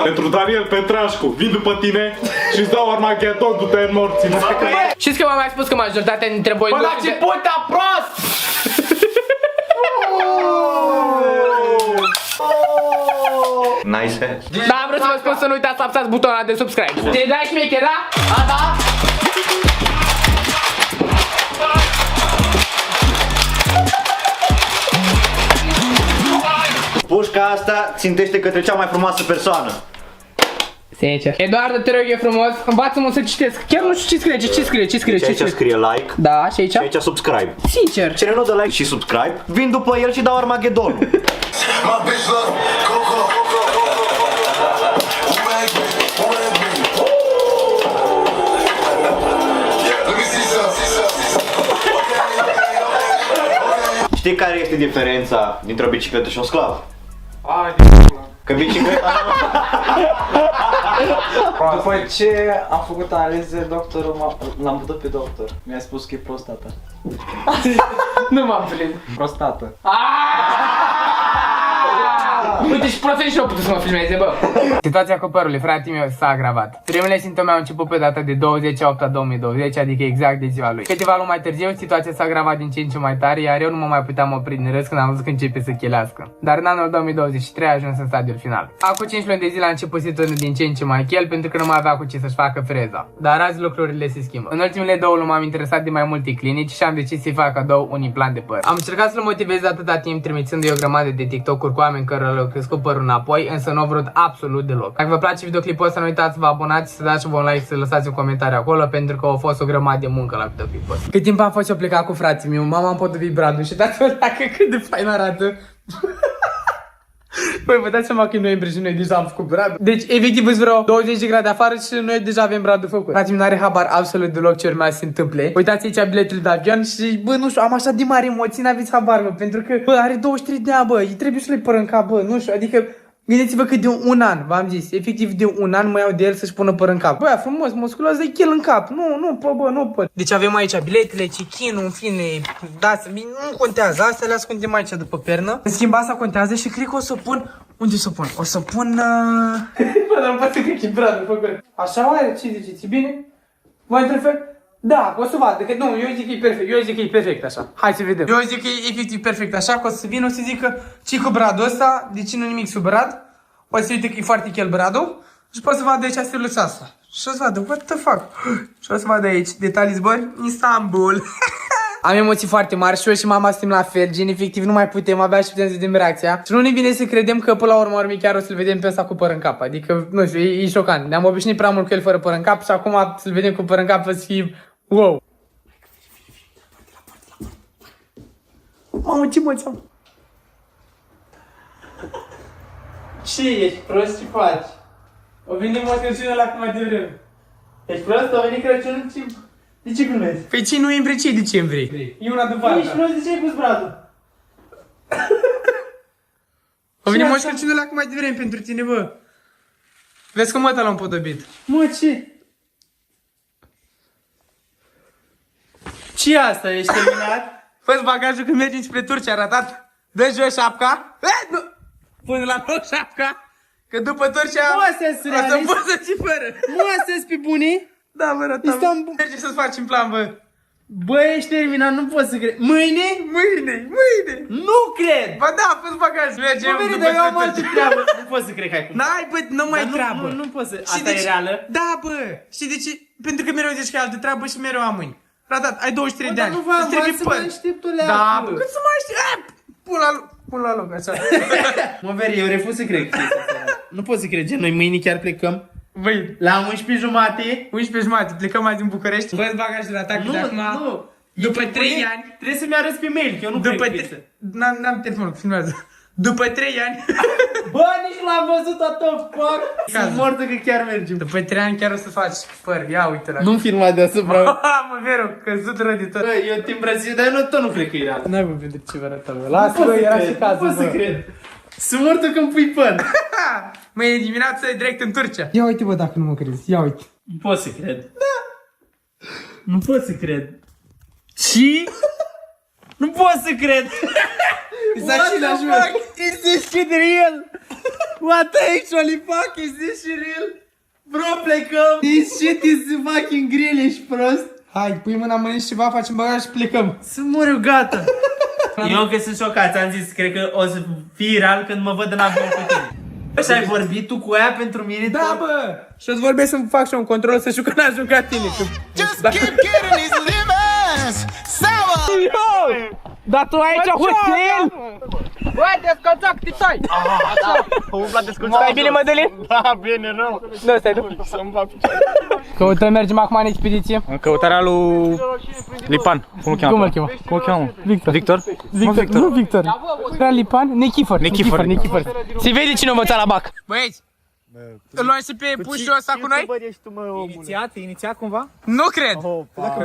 Pentru Daniel Petrașcu, vin după tine și îți dau Armageddon, du-te în morții. Știți că m-am mai spus că majoritatea dintre voi Bă, la ce putea prost! Nice. Da, am vrut să vă spun să nu uitați să apăsați butonul ăla de subscribe. Te dai șmecher, da? A, da? Pușca asta țintește către cea mai frumoasă persoană. Sincer. Eduardo, te rog eu frumos, învață-mă să citesc. Chiar nu știu ce scrie, ce scrie. Și aici scrie like. Da, și aici? Și aici subscribe. Sincer. Cine nu dă like și subscribe, vin după el și dau Armageddon. Știi care este diferența dintre o bicicletă și un sclav? Că bicicleta După ce am făcut analize, doctorul l-am văzut pe doctor. Mi-a spus că e prostata. Nu m-am prins. Prostată. Uite și profesional și eu putut să mă filmeze, bă. Situația cu părul, frate meu, s-a agravat. Primele simptome au început pe data de 20/8/2020, adică exact de ziua lui. Câteva luni mai târziu, situația s-a agravat din ce în ce mai tare, iar eu nu mă mai puteam opri din râs când am văzut că începe să chelească. Dar în anul 2023 a ajuns în stadiul final. Acum 5 luni de zile a început situația din ce în ce mai chel, pentru că nu mai avea cu ce să-și facă freza. Dar azi lucrurile se schimbă. În ultimele 2 luni m-am interesat de mai multe clinici și am decis să-i fac cadou un implant de păr. Am încercat să-l motivez atâta timp trimițându-i o grămadă de TikTok-uri cu oameni care le-au crescut părul înapoi, însă nu au vrut absolut deloc. Dacă vă place videoclipul ăsta, nu uitați să vă abonați, să dați și un like, să lăsați un comentariu acolo, pentru că a fost o grămadă de muncă la videoclipul ăsta. Cât timp am fost eu plecat cu frații meu, mama am potobit bradul și dați-vă dacă cât de fain arată. Păi vă dați seama că în noiembrie și noi deja am făcut bradul. Deci efectiv îți vreo 20 de grade afară și noi deja avem bradul făcut. Frații mei n-are habar absolut deloc ce urmează să se întâmple. Uitați aici biletele de avion și bă, nu știu, am așa de mari emoții, n-aveți habar, bă, pentru că bă, are 23 de ani, bă, îi trebuie să le pără în cap, bă, nu știu, adică gândiți-vă că de un an, v-am zis, efectiv de un an mă iau de el să-și pună păr în cap. Băia, frumos, musculos, de chel în cap. Nu, bă, nu pot. Deci avem aici biletele, check-in-ul, în fine, da, nu contează, astea le ascundem aici după pernă. În schimb, asta contează și cred că o să pun, unde să pun? O să pun... Bă, dar nu pot să cred că e bradul făcut. Așa oare? Ce ziceți? E bine? Vă întreb? Da, o să vadă, că nu, eu zic că e perfect, eu zic că e perfect așa. Hai să vedem. Eu zic că e efectiv perfect așa, că o să vin, o să zic că ce cu bradul ăsta, de ce nu nimic sub brad, o să uite că e foarte chel bradul și pot să vadă aici steluța asta. Și o să vadă, what the fuck? Și o să vadă aici, detalii zbori, Istanbul. Am emoții foarte mari și eu și mama suntem la fel, gen efectiv nu mai putem, abia și putem să vedem reacția. Și nu ne vine să credem că până la urmă chiar o să-l vedem pe ăsta cu păr în cap. Adică, nu știu, e șocant. Ne-am obișnuit prea mult cu el fără păr în cap și acum să-l vedem cu păr în cap o să fie wow. Mamă, ce emoții am. Ce ești prost, ce faci? O venit Moș Crăciunul la cum de vreme. Ești prost? O venit Crăciunul? De ce glumezi? Păi ce noiembrie, ce decembrie? E una după alta. Ești prost, de ce ai pus bradul? O venit Moș Crăciunul la cum de vreme pentru tine, bă. Vezi că măta l-am podobit. Mă, ce? Ce asta? Ești terminat? Fă-ți bagajul când mergi spre Turcia, arătat. Dă jos șapca. Nu! Pune la loc șapca. Că după Turcia o să poți să ții fără. Nu astăzi pe bunii? Da, mă, rata. Merge să-ți faci un plan, bă. Bă, ești terminat, nu pot să cred. Mâine? Mâine. Nu cred. Ba da, fă-ți bagajul. Mergem după Turcia. Eu am altă treabă. Nu pot să cred că ai cum. N-ai, bă, nu mai treabă. Nu pot să. Asta e reală? Da, bă. Știi de ce? Pentru că mereu zici că ai altă treabă și mereu am mâini. Ratat, ai 23 de ani. Nu v-am să mă aștept o leacă. Da, bă, cât să mă aștept? Pun la loc, așa. Mă, veri, eu refuz să cred că nu pot să cred, gen, noi mâine chiar plecăm. Băi, la 11:30 plecăm azi din București. Bă-ți bagajul la atac de acum. Nu. După 3 ani. Trebuie să-mi arăți pe mail, că eu nu cred că n-am telefonul, filmează. După 3 ani. Bă, nici nu l-am văzut atât, fuck. Sunt mortă că chiar mergem. După 3 ani chiar o să faci păr, ia uite-l. Nu filma deasupra. Mă, Vero, căzut rău de tot. Bă, eu te îmbrățiș, dar eu tot nu cred că e real. N-ai vorbit de ce vă arăta, bă. Lasă, bă, era și cazul, bă. Nu pot să cred. Sunt mortă când pui păr. Mâine dimineață direct în Turcia. Ia uite, bă, dacă nu mă crezi, ia uite. Nu pot să cred. Da. Nu pot să cred. Ce? Nu pot să cred. What the fuck? Is this shit real? What the actually fuck? Is this shit real? Bro, plecăm. This shit is fucking real, ești prost. Hai, pui mâna, mănânci ceva, facem bagaj și plecăm. Să mor eu, gata. Eu încă sunt șocat, ți-am zis, cred că o să fii real când mă văd în avion cu tine. Și ai vorbit tu cu aia pentru mine? Da, bă! Și o-ți vorbesc să-mi fac și un control să știu că n-a jucat tine. Just keep getting these livers sour. Dar tu aici hotel? Bă, descălțac, titai! Așa! Stai bine, Mădălin? Da, bine, rău. Nu, stai tu. Să-mi fac picioare. Căutăm, mergem acum în expediție. În căutarea lui Lipan. Cum îl cheamă? Cum îl cheamă? Victor. Nu Victor. Era Lipan? Nechifor. Se vede cine a învățat la bac. Băieți, îl luăm și pe pușul ăsta cu noi? Inițiat cumva? Nu cred!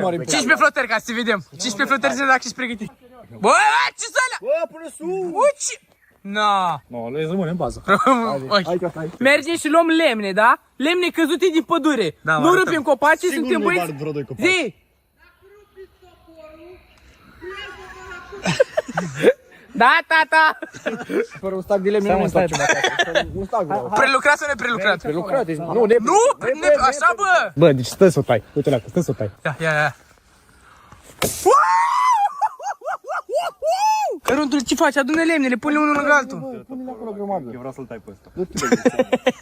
15 flotări ca să vedem. 15 flotări să ne dacă ești pregătit. Bă, ce să alea? Bă, până sus! No. Nu, le rămâne în bază. Mergem și luăm lemne, da? Lemne căzute din pădure. Nu rupim copacii, suntem băieți. Zi! Da, tata! Fără un stac de lemne nu ne întoarcem acasă. Un stac vreau. Prelucrat sau neprelucrat? Prelucrat, deci nu, Așa, bă! Bă, deci stă să o tai. Uite-le acolo, stă să o tai. Ia. Rândul, ce faci? Adună lemnele, pune unul lângă altul. Pune-le acolo grămadă. Eu vreau să-l tai pe ăsta.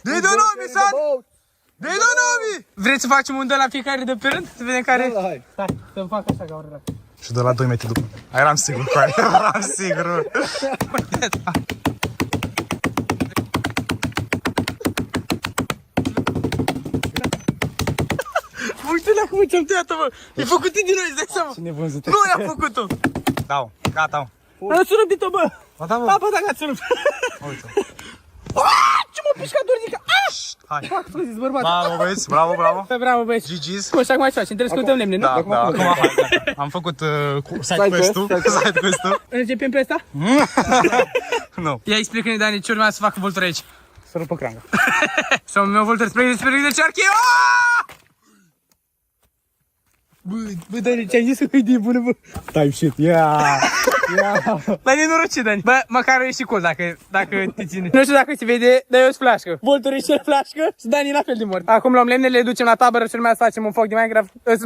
Dă-i donomi, Sat! Dă-i donomi! Vreți să facem un dă la fiecare de pe rând? Să vedem care... Hai. Stai, să-mi fac așa ca o relație. Și de la 2 metri după. Eram sigur cu aia, eram sigur. Uite-le acum ce-am tăiat-o, bă! E făcut din noi, îți dai seama? Cine vânzute? Nu i-a făcut-o! Dau, gata. Am ținut de-o, bă! Ba da, bă. Da, gata, ținut! Ce m-a pișcat dornică! Hai. Fac, frăzis, bărbat! Bravo, băieți, bravo. Bravo, băieți! GG's. Cum așa, acum ce facem? Trebuie să căutăm lemne, nu? Da, acum hai. Am făcut side quest-ul. Side quest-ul. Începem pe asta? Nu. Ia explică-ne, Dani, ce urmează să facă Voltur aici. Să rupă cranga. Sau meu Voltur, spre de cearche! Bă, Dani, ți-am zis că e de bună, bă! Type shit, yeah. La nenorocit, Dani. Bă, măcar ești cool dacă te ține. Nu știu dacă se vede, dar eu-s flașcă. Voltur ești el flașcă și Dani la fel de mort. Acum luăm lemnele, le ducem la tabără și urmează să facem un foc de Minecraft. Un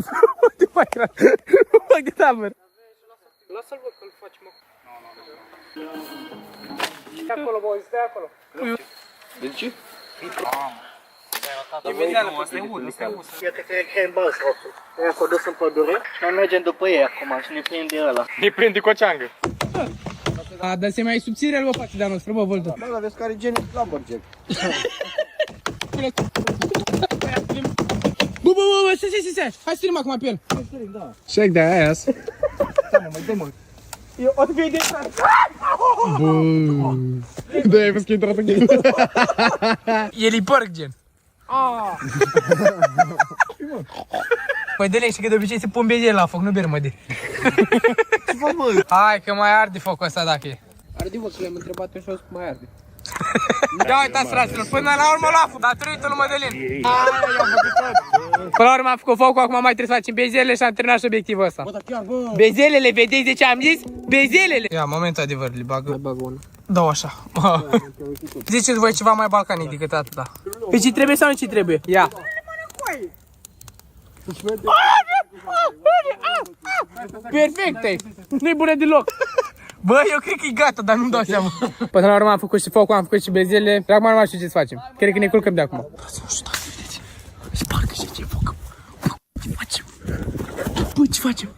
foc de tabără. Lasă-l, bă, că-l facem Stai acolo, bă, stai acolo. De ce? Iată că e în bas, e acolo dus în pădure și noi mergem după ei acum și ne prinde ăla. Ne prinde cu o ceangă. A, dar se mai subțire, bă, față de-a noastră, bă, Voltur. Bă, vezi care gen Lumberjack. Bă, stai, hai să strânim acum pe el. Shake that ass. Eu o să fie de frate. Da, ai văzut că e intrat în game. El e porc, gen. Păi dă-le, știi că de obicei se pun bezele la foc, nu bermăde. Ce faci, mă? Hai că mai arde focul ăsta dacă e. Arde, mă, că le-am întrebat eu și au spus că mai arde. Ia uitați, fraților, până la urmă l-a făcut, datorită lui Mădălin. Până la urmă am făcut focul, acum mai trebuie să facem bezelele și am terminat și obiectivul ăsta. Bă, dar chiar, bă. Bezelele, vedeți de ce am zis? Bezelele! Ia, momentul adevăr, le bagă. Mai bag una. Dau așa. Ziceți voi ceva mai balcanic decât atâta. Pe ce trebuie sau nu ce trebuie? Ia. Perfect, e. Nu-i bună deloc. Bă, eu cred că e gata, dar nu-mi dau seama. Până la urmă am făcut și focul, am făcut și bezele. Acum nu mai știu ce să facem. Cred că ne culcăm de acum. Nu știu dacă vedeți. Spargă și ce foc. Ce facem? Bă, ce facem?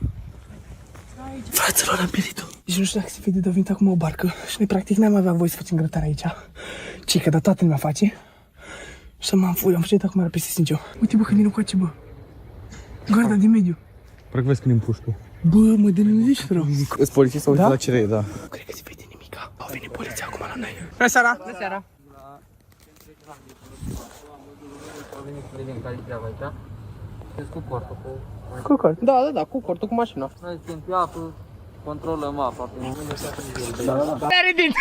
Fraților, am pierit-o. Deci nu știu dacă se vede, dar a venit acum o barcă. Și noi practic n-am avea voie să facem grătare aici. Ce că, dar toată lumea face. Și m-am fuit, am făcut acum era peste Singiu. Uite, bă, că nu coace, bă. Garda din mediu. Parcă vezi când îmi pușcă. Bă, mă, de nu zici, rău. Îți polițist sau la cerere, da. Cred că se vede nimica. Au venit poliția acum la noi. Bună seara! Bună seara! Cu cortul, Cu cort. Da, cu cortul, cu mașina. Noi suntem pe apă, controlăm apa. Are dinți!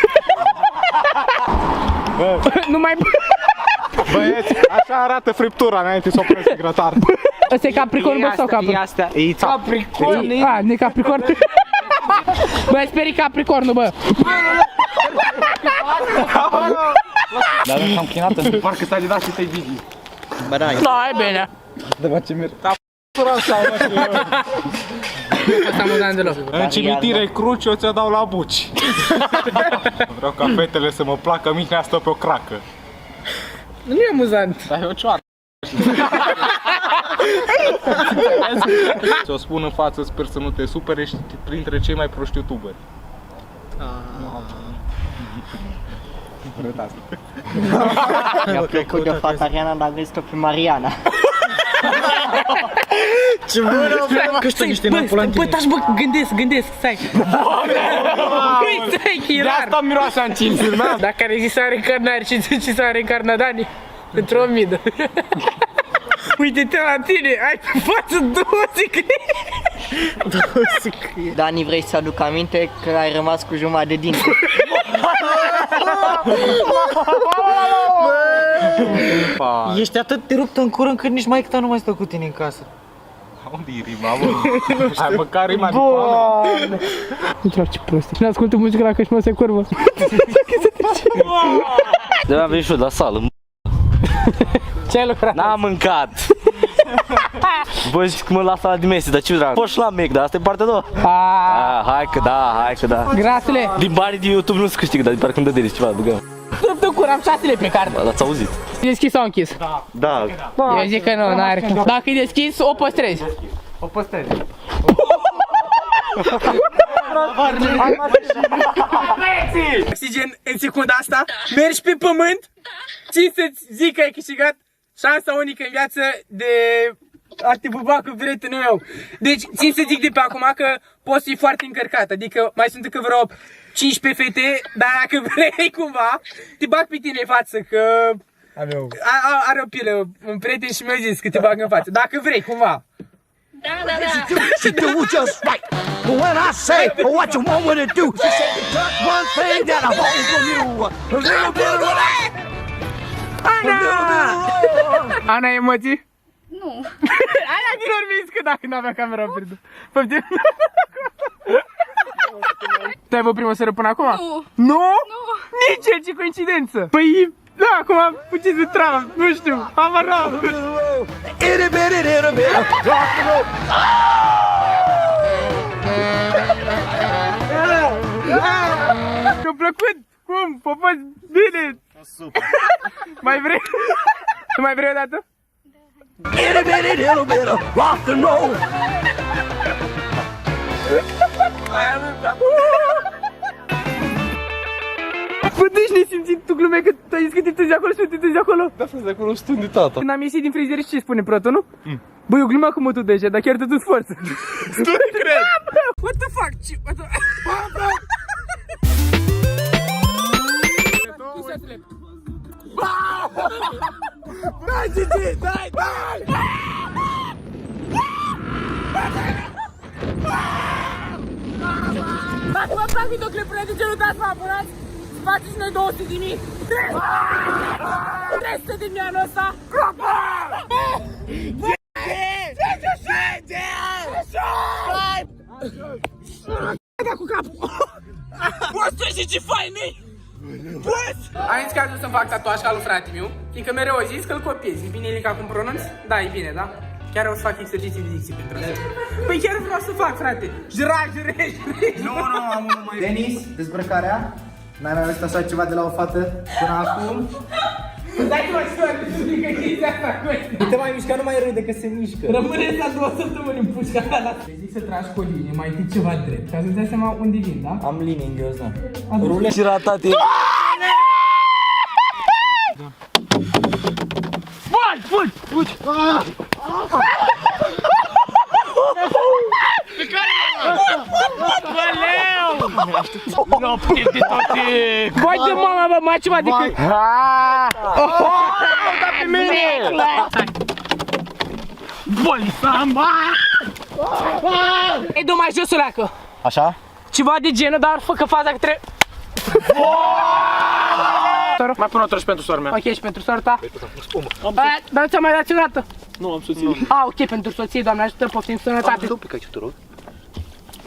Nu mai... Băieți, așa arată friptura înainte să opresc grătar. Ăsta e Capricorn, bă, sau Capricorn? Asta, e Capricorn? A, nu e Capricorn? Bă, sperii Capricornul, bă! Dar am chinat în parcă ți-a dat și te-ai bigi. Bă, da, Da, e bine. de la ce merg. În cimitire cruci, eu ți-o dau la buci. Vreau ca fetele să mă placă, mine asta pe o cracă. Nu e amuzant. Dar e o cioară. Ți-o spun în față, sper să nu te supere, ești printre cei mai proști youtuberi. Mi-a plăcut de fata Ariana, dar găsit-o pe Mariana. Ce bună, Că știi niște napulantine. Bă, taci, bă, gândesc, stai. Stai, că e rar. De asta miroase încins, filmează. Dacă are zis are reîncarnare și zici să are reîncarnat Dani, într-o midă. Uite-te la tine, ai pe față 2 sicrii. Dani, vrei să aduc aminte că ai rămas cu jumătate de dinte? Ești atât de rupt în cur încât nici maică ta nu mai stă cu tine în casă. Unde e rima, mă? Hai măcar rima de până. Nu știu ce prost. Nu ascultă muzică la cășmă se curvă. De-abia am venit și eu la sală. Ce ai lucrat? N-am mâncat. Bă, zici că mă las la Messi, dar ce drag? Poți la Mac, dar asta e partea a doua. Hai că da. Grasule. Din banii din YouTube nu se câștigă, dar parcă îmi dă de ceva, băgăm. Rup de cur, am 6 lei pe card. L-ați auzit? E deschis sau închis? Da. Eu zic că nu, n-are cum. Dacă e deschis, o păstrezi. O păstrezi. Oxigen, în secunda asta, mergi pe pământ, țin să-ți zic că ai câștigat șansa unică în viață de a te pupa cu prietenul meu. Deci, țin să zic de pe acum că poți fi foarte încărcat, adică mai sunt încă vreo 15 fete, dar dacă vrei cumva, te bag pe tine în față, că are o pilă, un prieten și mi-a zis că te bag în față, dacă vrei cumva. She do just right. But when I say what you want me to do, she said just one thing that I want from you. A little bit of that. Ana, emoții? Nu. Aia din orbiți că dacă n-avea camera pierdut. Păi, te-ai văzut prima seară până acum? Nu. Nu? Nu. Nici el, ce coincidență. Păi, da, acum puteți de tram, nu știu, amarat. Itty bitty little bit of rock and roll. Mi-a plăcut, cum, a fost bine. Super. Mai vrei? Mai vrei o dată? Itty bitty little bit of rock and roll. Bă, deci ne-ai simțit tu glume că tu ai zis că te de acolo și tu te de acolo? Da, frate, de acolo stând de tata. Când am ieșit din frizer și ce spune protul, nu? Băi, eu glumea cu mă tu deja, dar chiar te duci forță. Nu te cred! What the fuck? What the... Dai, Gigi, dai! Dacă vă plac videoclipurile de genul ăsta, vă abonați, faceți noi 200.000. 300 de mii anul ăsta. Da cu capul. Poți tu și ce fain e? Poți? Am zis că am dus să-mi fac tatuaj ca lui frate meu, fiindcă mereu au zis că-l copiezi. E bine Elica cum pronunți? Da, e bine, da? Chiar o să fac exerciții de dicție pentru asta. Păi chiar vreau să fac, frate. Jure. Nu, am unul mai... Denis, dezbrăcarea. N-ai mai auzit așa ceva de la o fată până acum? Dai-te mă și doar, nu zic că chestia asta cu ăsta. Nu te mai mișca, nu mai râde că se mișcă. Rămâne la 2 săptămâni în pușca ala. Te zic să tragi cu o linie, mai întâi ceva drept, ca să-ți dai seama unde vin, da? Am linii în ghiozdan. Rule și ratate. Fugi! Pe care Băleu! Nu pierde toate! Vai de mama, bă, mai ceva decât... Da pe mine! Boli, samba! Ei, dă mai jos o leacă! Așa? Ceva de genul, dar fă faza că trebuie... Mai pun o troș pentru sora mea. Ok, și pentru sora ta? Dar ți-am mai dat o dată? Nu, am soție. Ok, pentru soție, Doamne ajută, poftim sănătate. Un pic aici, te rog.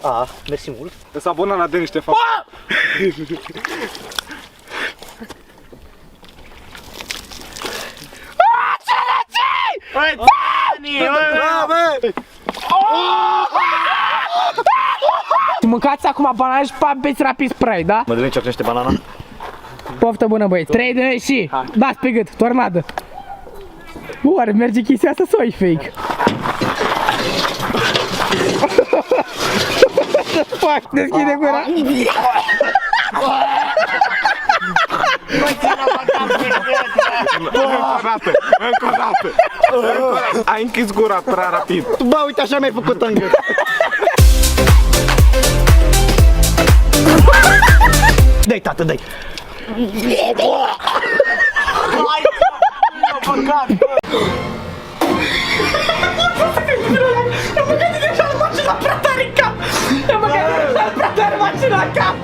A, mersi mult. Să abona la Denis Ștefan. Mâncați acum banana și beți rapid spray, da? Mă devin ce crește banana? Poftă bună, băieți. 3 de noi și dați pe gât, tornadă. Oare merge chestia asta sau e fake? Fuck, deschide gura. Încă o dată. Ai închis gura prea rapid. Bă, uite așa mi-ai făcut în gât. Dai, tată, dai. Am băgat de deja mașina prea tare în cap!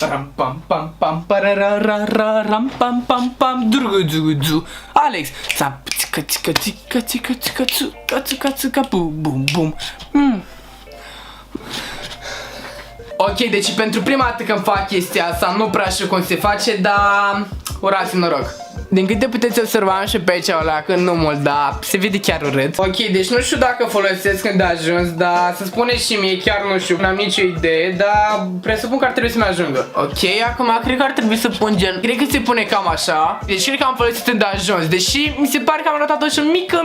Ram pam pam pam pararara ram pam pam pam drugu. Alex, țap țică țică țică țică țică țică țică bum bum bum. Ok, deci pentru prima dată când fac chestia asta, nu prea știu cum se face, dar urați noroc. Din câte puteți observa, am și pe aici o leacă, nu mult, dar se vede chiar urât. Ok, deci nu știu dacă folosesc când de ajuns, dar să spuneți și mie, chiar nu știu, n-am nicio idee, dar presupun că ar trebui să-mi ajungă. Ok, acum cred că ar trebui să pun gen, cred că se pune cam așa. Deci cred că am folosit când de ajuns, deși mi se pare că am notat o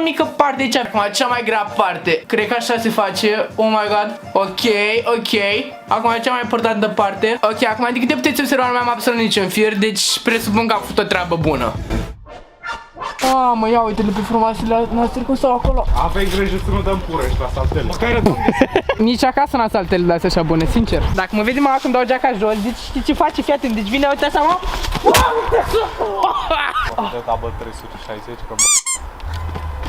mică parte aici. Acum, cea mai grea parte, cred că așa se face, oh my god, ok. Acum cea mai importantă parte. Ok, acum din câte puteți observa, nu mai am absolut niciun fir, deci presupun că am făcut o treabă bună. Mă, ia uite-le pe frumoasele noastre cum stau acolo. Aveai grijă să nu dăm Purești la saltele. Nici acasă n-am saltele de astea așa bune, sincer. Dacă mă vede mama când dau geaca jos, deci știi ce face? Fii atent, deci vine, uite așa, mă. De tabă 360 că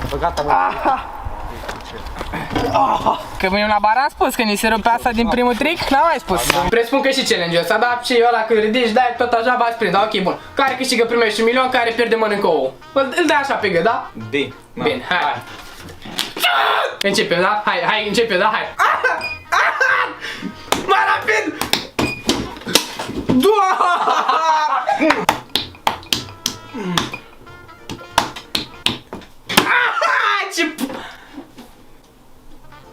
bă, gata, mă. Că mâine la bar am spus că ni se rupe asta din primul trick, n-am mai spus. Presupun că și challenge-ul ăsta, dar și ăla când ridici, dai tot așa, bați prins, da, ok, bun. Care câștigă primește 1 milion, care pierde mănâncă ouă. Îl dai așa pe gât, da? Bine. Bine, hai. Începem, da? Hai, începem, da? Hai. Mai rapid! Ce...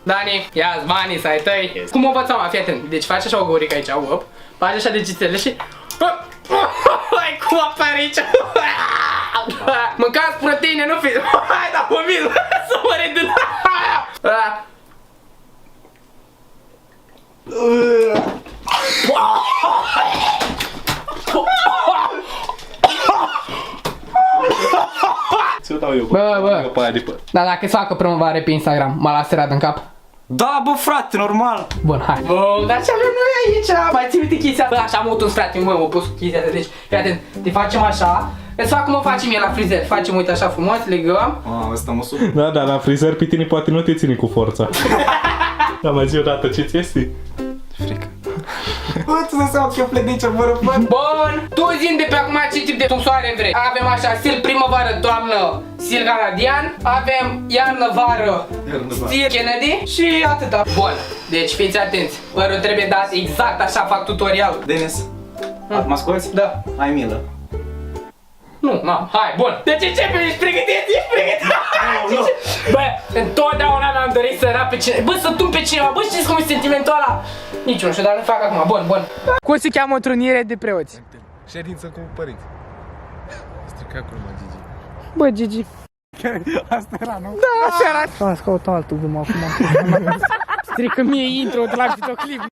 Dani, ia-ți banii să ai tăi. Cum o învățam, fii atent. Deci faci așa o gurică aici, op. Faci așa degetele și... Hai, cum apare aici? Mâncați proteine, nu fiți... Hai, da, mă vin să mă redun. Ți-o dau eu, Bă. Pe aia de păr. Dar dacă să facă promovare pe Instagram, mă las în cap. Da, bă, frate, normal. Bun, hai. Bă, dar ce avem noi aici? Mai ții uite chestia asta? Bă, așa am utuns, frate, mă pus cu chestia asta. Deci, fii atent, te facem așa. Îți fac cum o facem mie la frizer. Facem, uite, așa frumos, legăm. Ăsta mă super. Da, dar la frizer pe tine poate nu te ține cu forța. Dar mai zi odată, ce-ți este? Frică. Bă, tu să seama că eu plec de aici, mă rog. Bun, tu zi-mi de pe acum ce tip de tunsoare vrei. Avem așa, stil primăvară, toamnă, stil canadian. Avem iarnă-vară, stil Kennedy și atâta. Bun, deci fiți atenți. Părul trebuie dat exact așa, fac tutorial. Denis, mă asculti? Da. Ai milă. Nu, hai, bun. Deci începem, ești pregătit? Bă, întotdeauna mi-am dorit să rap pe cineva. Bă, să tun pe cineva. Bă, știți cum e sentimentul ăla? Nici nu știu, dar nu fac acum. Bun. Cum se cheamă o întrunire de preoți? Ședință cu părinți. Strica acum, Gigi. Bă, Gigi. Asta era, nu? Da, așa era. Hai să caut altul glumă acum. Strică mie intro de la videoclip.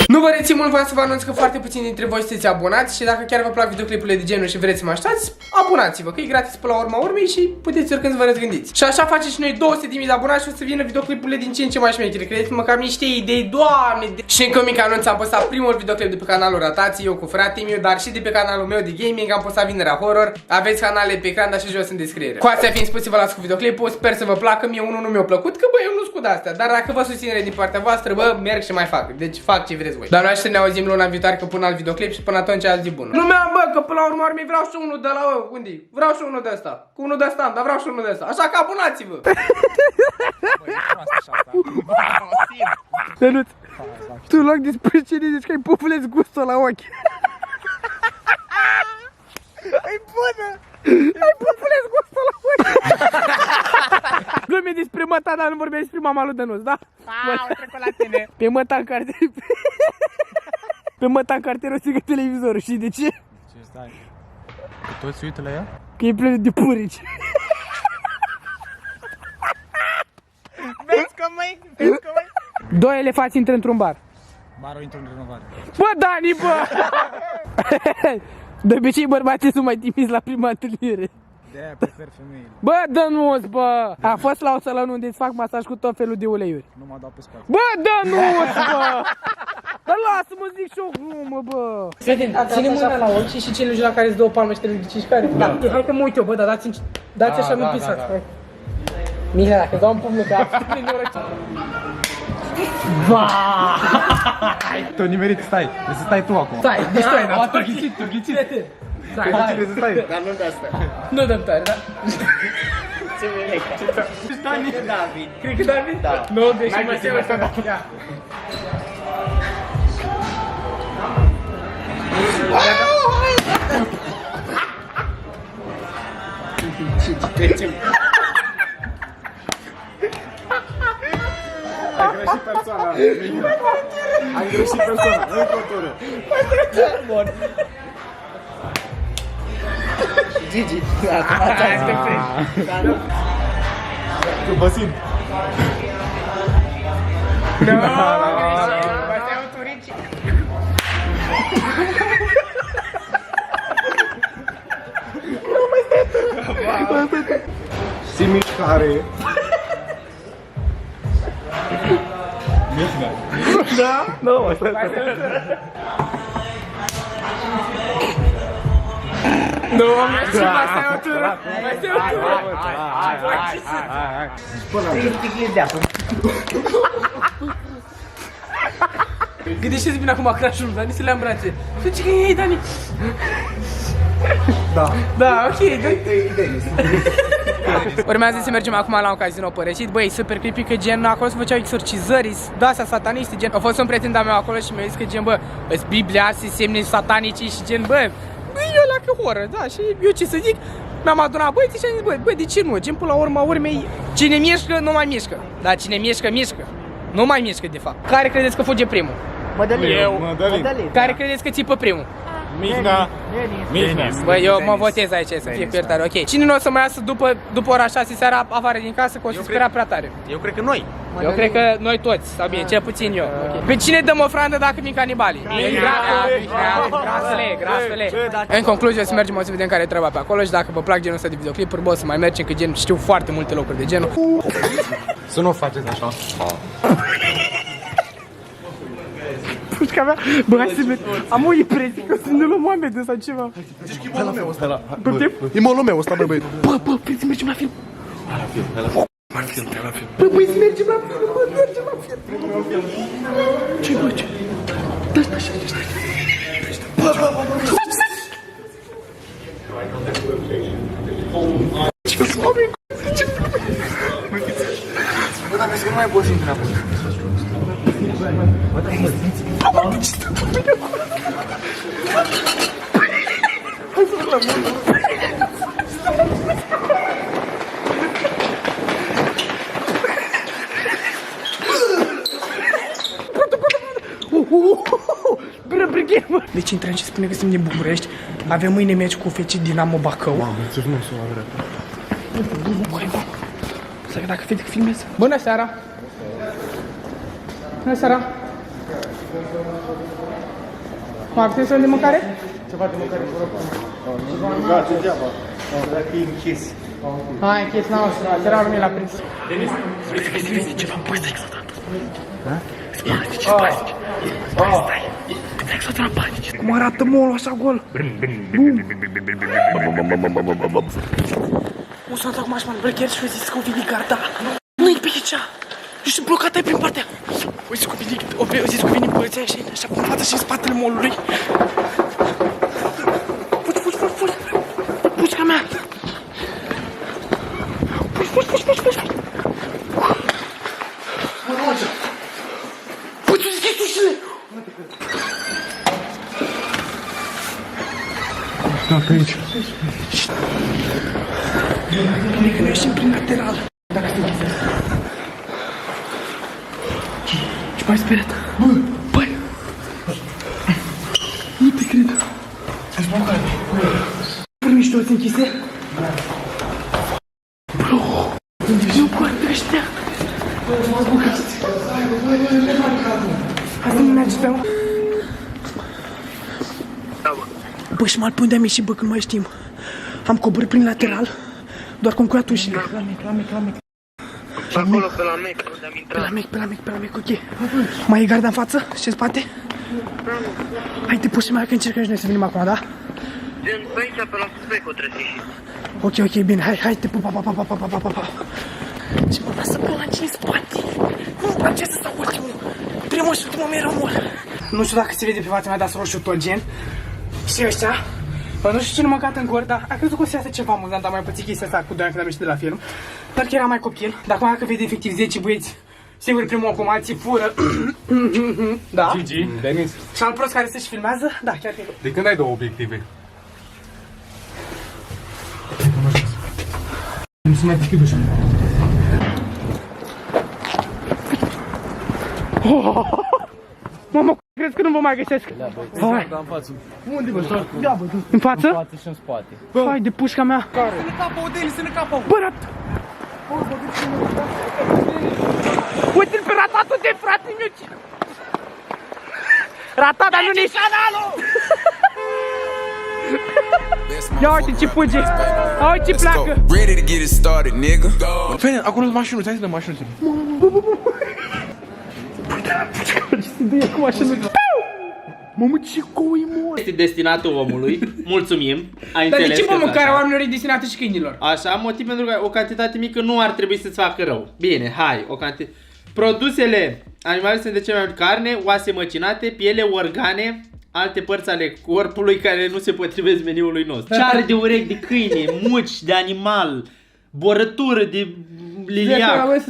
Nu vă rețin mult, vreau să vă anunț că foarte puțini dintre voi sunteți abonați și dacă chiar vă plac videoclipurile de genul și vreți să mă așteptați, abonați-vă, că e gratis până la urma urmei și puteți oricând să vă răzgândiți. Și așa facem și noi 200.000 de abonați și o să vină videoclipurile din ce în ce mai șmechere. Credeți-mă că am niște idei, doamne! Și încă un mic anunț, am postat primul videoclip de pe canalul Ratații, eu cu fratele meu, dar și de pe canalul meu de gaming, am postat Vinerea Horror. Aveți canale pe ecran, dar și jos în descriere. Cu astea fiind spuse, vă las cu videoclipul, sper să vă placă, mie unul nu mi-a plăcut, că bă, eu nu scud astea, dar dacă vă susținere din partea voastră, bă, merg și mai fac. Deci fac ce vreți voi. Dar noi să ne auzim luna viitoare că pun alt videoclip și până atunci azi zi bună. Lumea, bă, că până la urmă vreau și unul de la unde? Vreau și unul de ăsta. Cu unul de ăsta, dar vreau și unul de ăsta. Așa că abonați-vă. Dănuț, tu în loc de sprâncene zici că ai pufuleț gustul la ochi. E bună! Ai pufuleț gustul la ochi. Glume despre măta, dar nu vorbești despre mama lui Dănuț, da? Au trecut la tine. Pe măta în cartier. Pe măta în cartier o strigă televizorul, știi de ce? Ce stai? Că toți uită la ea? Că e plină de purici. Vezi că măi? Doi elefați intră într-un bar. Barul intră în renovare. Bă, Dani, bă! De obicei bărbații sunt mai timizi la prima întâlnire. De-aia prefer femeile. Bă, Dănuț, bă! A fost la o salon unde îți fac masaj cu tot felul de uleiuri. Nu mă dau pe spate. Bă, Dănuț, bă! Dar lasă-mă zic și o glumă, bă! Ține mâna la ochi și challenge-ul la care îți dă o palmă și te ridici care? Da. Hai că mă uit eu, bă, dar dați așa mi-i pisați. Mihai, dacă dau un pumn, că Tu nimerit, stai. Trebuie să stai tu acum. Stai, deci tu ai dat. Tu ghicit. Stai, hai. Trebuie să stai. Dar nu de asta. Nu dăm tare, da? Ce vrei? Cred că David. Cred că David? Da. Nu, deci mai se urcă. Ia. Trecem. Ai greșit persoana. Ai greșit persoana. Încă o tură. Gigi. Acum ți-ai fresh. Cu Băsin. Nu, greșit. Asta e un turici. Simișcare. Mihnea. Da? Nu, mă, stai. Nu, mersi, asta e o tură. Asta e o tură. Gândește-ți bine acum crash-ul, Dani să le ia în brațe. Și zice că ei, Dani. Da. Da, ok, Dani. Urmează să mergem acum la un casino părăsit. Băi, super creepy că gen acolo se făceau exorcizări, de-astea sataniste, gen. A fost un prieten de-a meu acolo și mi-a zis că gen, bă, îs Biblia, se semne satanice și gen, bă, eu la că horror, da, și eu ce să zic, mi-am adunat băieții și am zis, bă, de ce nu? Gen, până la urma urmei, cine mișcă, nu mai mișcă. Da, cine mișcă, mișcă. Nu mai mișcă, de fapt. Care credeți că fuge primul? Mădălin. Mădălin. Care credeți că țipă primul? Mihnea. Mihnea. Băi, eu mă votez aici, să fie pe tare, ok. Cine nu o să mai iasă după ora 6 seara afară din casă, că o să sperea prea tare? Eu cred că noi. Eu cred că noi toți, sau bine, cel puțin eu. Okay. Pe cine dăm ofrandă dacă vin canibalii? Grasele. În concluzie, o să mergem, o să vedem care e treaba pe acolo și dacă vă plac genul ăsta de videoclipuri, bă, o să mai mergem, că gen știu foarte multe locuri de genul. Să nu o faceți așa. Pușca mea, bă, hai să merg. Am o impresie că sunt de la Mohamed sau ceva. Zici că e molul meu ăsta la... E molul meu ăsta, băi. Bă, vrei să mergem la film? La film. Bă, băi, să mergem la film, bă, mergem la film. Ce, bă, ce? Dă-ți așa, Nu mai poți intra. Deci intrăm și spune că suntem din București. Avem mâine meci cu FC Dinamo Bacău. Mamă, ți-și nu sunt la dreapta. Să dacă fete că filmez. Bună seara! Bună seara! Mă puteți să de mâncare? Ceva de mâncare, vă rog. Da, degeaba. Dacă e închis. Hai, închis, n-am să era lumea la prins. Vezi, ceva îmi pui exodat. Da? Spune ce faci. Stai. Exodat panici. Cum arată molul așa gol? O să într-acum aș mă chiar și o zis că o vine garda. Nu-i pe aici. Ești blocat ai prin partea. O zis că vine poliția și așa în față și în spatele molului. Fugi. Pușca mea. Fugi. Păi tu zici ușile. Da, pe aici. Bine că noi ieșim prin lateral. Dacă te vizezi. Ce mai speriat? Băi! Nu te cred. Ești mâncare. Primiți toți închise? Nu poate ăștia. Hai să nu ne agităm. Bă, și m-al pun de-a mie și bă, că nu mai știm. Am coborât prin lateral, doar cum curat ușile. La mic. Acolo pe la mec, unde am intrat. Pe la mic, ok. Mai e garda în față și în spate? Hai, te pus și mai că încercăm și noi să venim acum, da? Gen, pe aici, pe la Suspeco trebuie să ieși. Ok, bine, hai, te pup, pa. Și mă lasă pe la ce în spate. acesta sau ultimul? Primul și ultimul mereu mor. Nu știu dacă se vede pe fața mea, dar sunt roșu tot gen. Și ăștia. Nu știu cine mâncat în gură, dar a crezut că o să iasă ceva amuzant, am mai pățit chestia asta cu 2 ani când am ieșit de la film. Dar că era mai copil. Dar acum dacă vede efectiv 10 băieți, sigur primul acum alții fură. Da. Gigi, Denis. Și al prost care se-și filmează, da, chiar că. De când ai 2 obiective? Nu se mai deschid ușa. Mamă, crezi că nu vă mai găsesc? Hai. Unde bă? Ia bă, în față? În față și în spate. Hai de pușca mea. Care? Să ne capă, Odeli, să ne capă. Bă, uite-l pe ratatul de frate meu. Ratat, dar nu ne-i canalul! Ia uite ce fuge. Uite ce pleacă. Ready to get it started, nigga. Fene, acolo sunt mașinul, hai să dăm mașinul. Mamă, ce coi mor! Este destinatul omului, mulțumim, ai Dar de înțeles ce că mâncarea oamenilor e destinată și câinilor? Așa, motiv pentru că o cantitate mică nu ar trebui să-ți facă rău. Bine, hai, o cantitate. Produsele animale sunt de cele mai multe carne, oase măcinate, piele, organe, alte părți ale corpului care nu se potrivesc meniului nostru. Ceară de urechi de câine, muci de animal, borătură de liliac.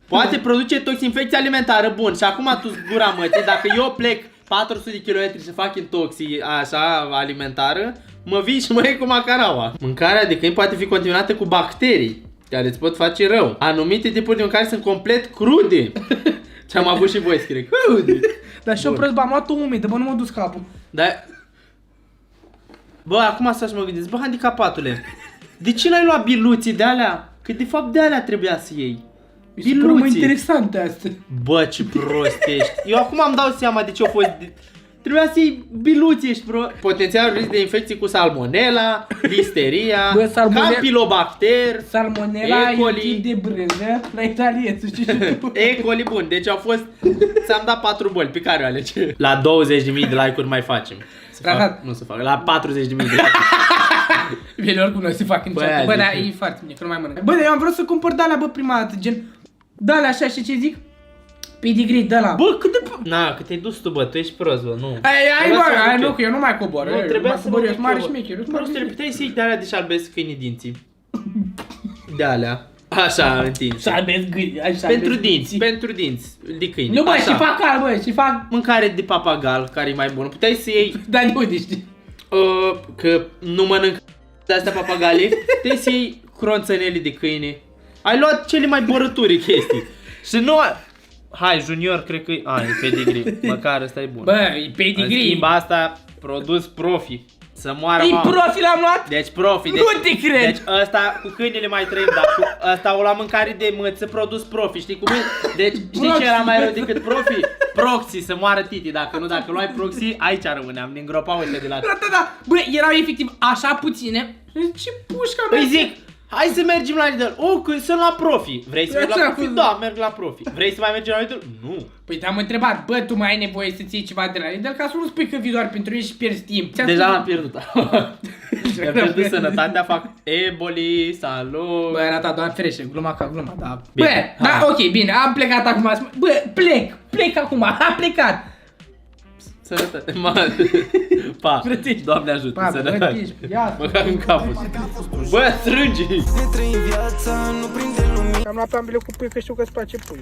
Poate produce toxinfecție alimentară, bun. Și acum tu gura mătii, dacă eu plec 400 de km și fac intoxii așa alimentară, mă vii și mă iei cu macaraua. Mâncarea de câini poate fi continuată cu bacterii care îți pot face rău. Anumite tipuri de mâncare sunt complet crude. Ce am avut și voi scrie, crude. Dar și eu prost, am luat-o umedă, bă, nu mă dus capul. Dar... Bă, acum asta și mă gândesc, bă, handicapatule, de ce n-ai luat biluții de alea? Că de fapt de alea trebuia să iei. Biluții. E interesante astea. Bă, ce prost ești. Eu acum îmi dau seama de ce au fost... Trebuia să iei biluții, ești pro... Potențial risc de infecții cu salmonella, listeria, campylobacter, salmonella e un tip de brânză la italiență, știi și tu? E. coli, bun, deci au fost... Ți-am dat 4 boli, pe care o alege? La 20.000 de like-uri mai facem. Nu se fac, la 40.000 de like-uri. Bine, oricum nu se fac niciodată. Bă, dar e foarte bine, că nu mai mănânc. Bă, dar eu am vrut să cumpăr de-alea, bă, prima dată, gen... De-alea așa, știi ce zic? Pedigree, de-ala. Bă, cât de... Na, că te-ai dus tu, bă, tu ești prost, bă, nu. Ai, bă, nu, că eu nu mai cobor. Nu, trebuia să mă duc mare șmecher. Prost, puteai să iei de-alea de șalbesc câinii dinții. De-alea. Așa, întinși. Șalbesc gâini, așa. Pentru dinți, de câini. Nu, bă, și fac cal, bă, și fac... Mâncare de papagal, care e mai bună. Puteai să iei... Dar de unde știi? Că nu mănânc de-astea papagale. Puteai să iei cronțănelii de câine. Ai luat cele mai borături chestii. Și nu... Hai, junior, cred că e... A, e pedigree. Măcar ăsta e bun. Bă, e pedigree. În schimb, asta produs profi. Să moară mama. E profi l-am luat? Deci profi. Nu te cred. Deci ăsta cu câinele mai trăim, dar cu ăsta o la mâncare de măță produs profi. Știi cum e? Deci știi ce era mai rău decât profi? Proxy, să moară titi. Dacă nu, dacă luai proxy, aici rămâneam. Ne îngropau ăștia de la... Da. Bă, erau efectiv așa puține. Ce pușca mea. Îi zic, hai să mergem la Lidl. Că sunt la profi. Vrei să mergi la profi? Da, merg la profi. Vrei să mai mergi la Lidl? Nu. Păi te-am întrebat, bă, tu mai ai nevoie să-ți iei ceva de la Lidl ca să nu spui că vii doar pentru ei și pierzi timp. Deja l-am pierdut. Mi-am pierdut sănătatea, fac eboli, salut. Bă, era ta doar ferește, gluma ca gluma, da. Bă, da, ok, bine, am plecat acum. Bă, plec acum, am plecat. Sănătate, pa, Doamne ajută, sănătate. Mă cac în capul. Bă, strângi! Am luat pe ambele cu pui că știu că-ți place pui.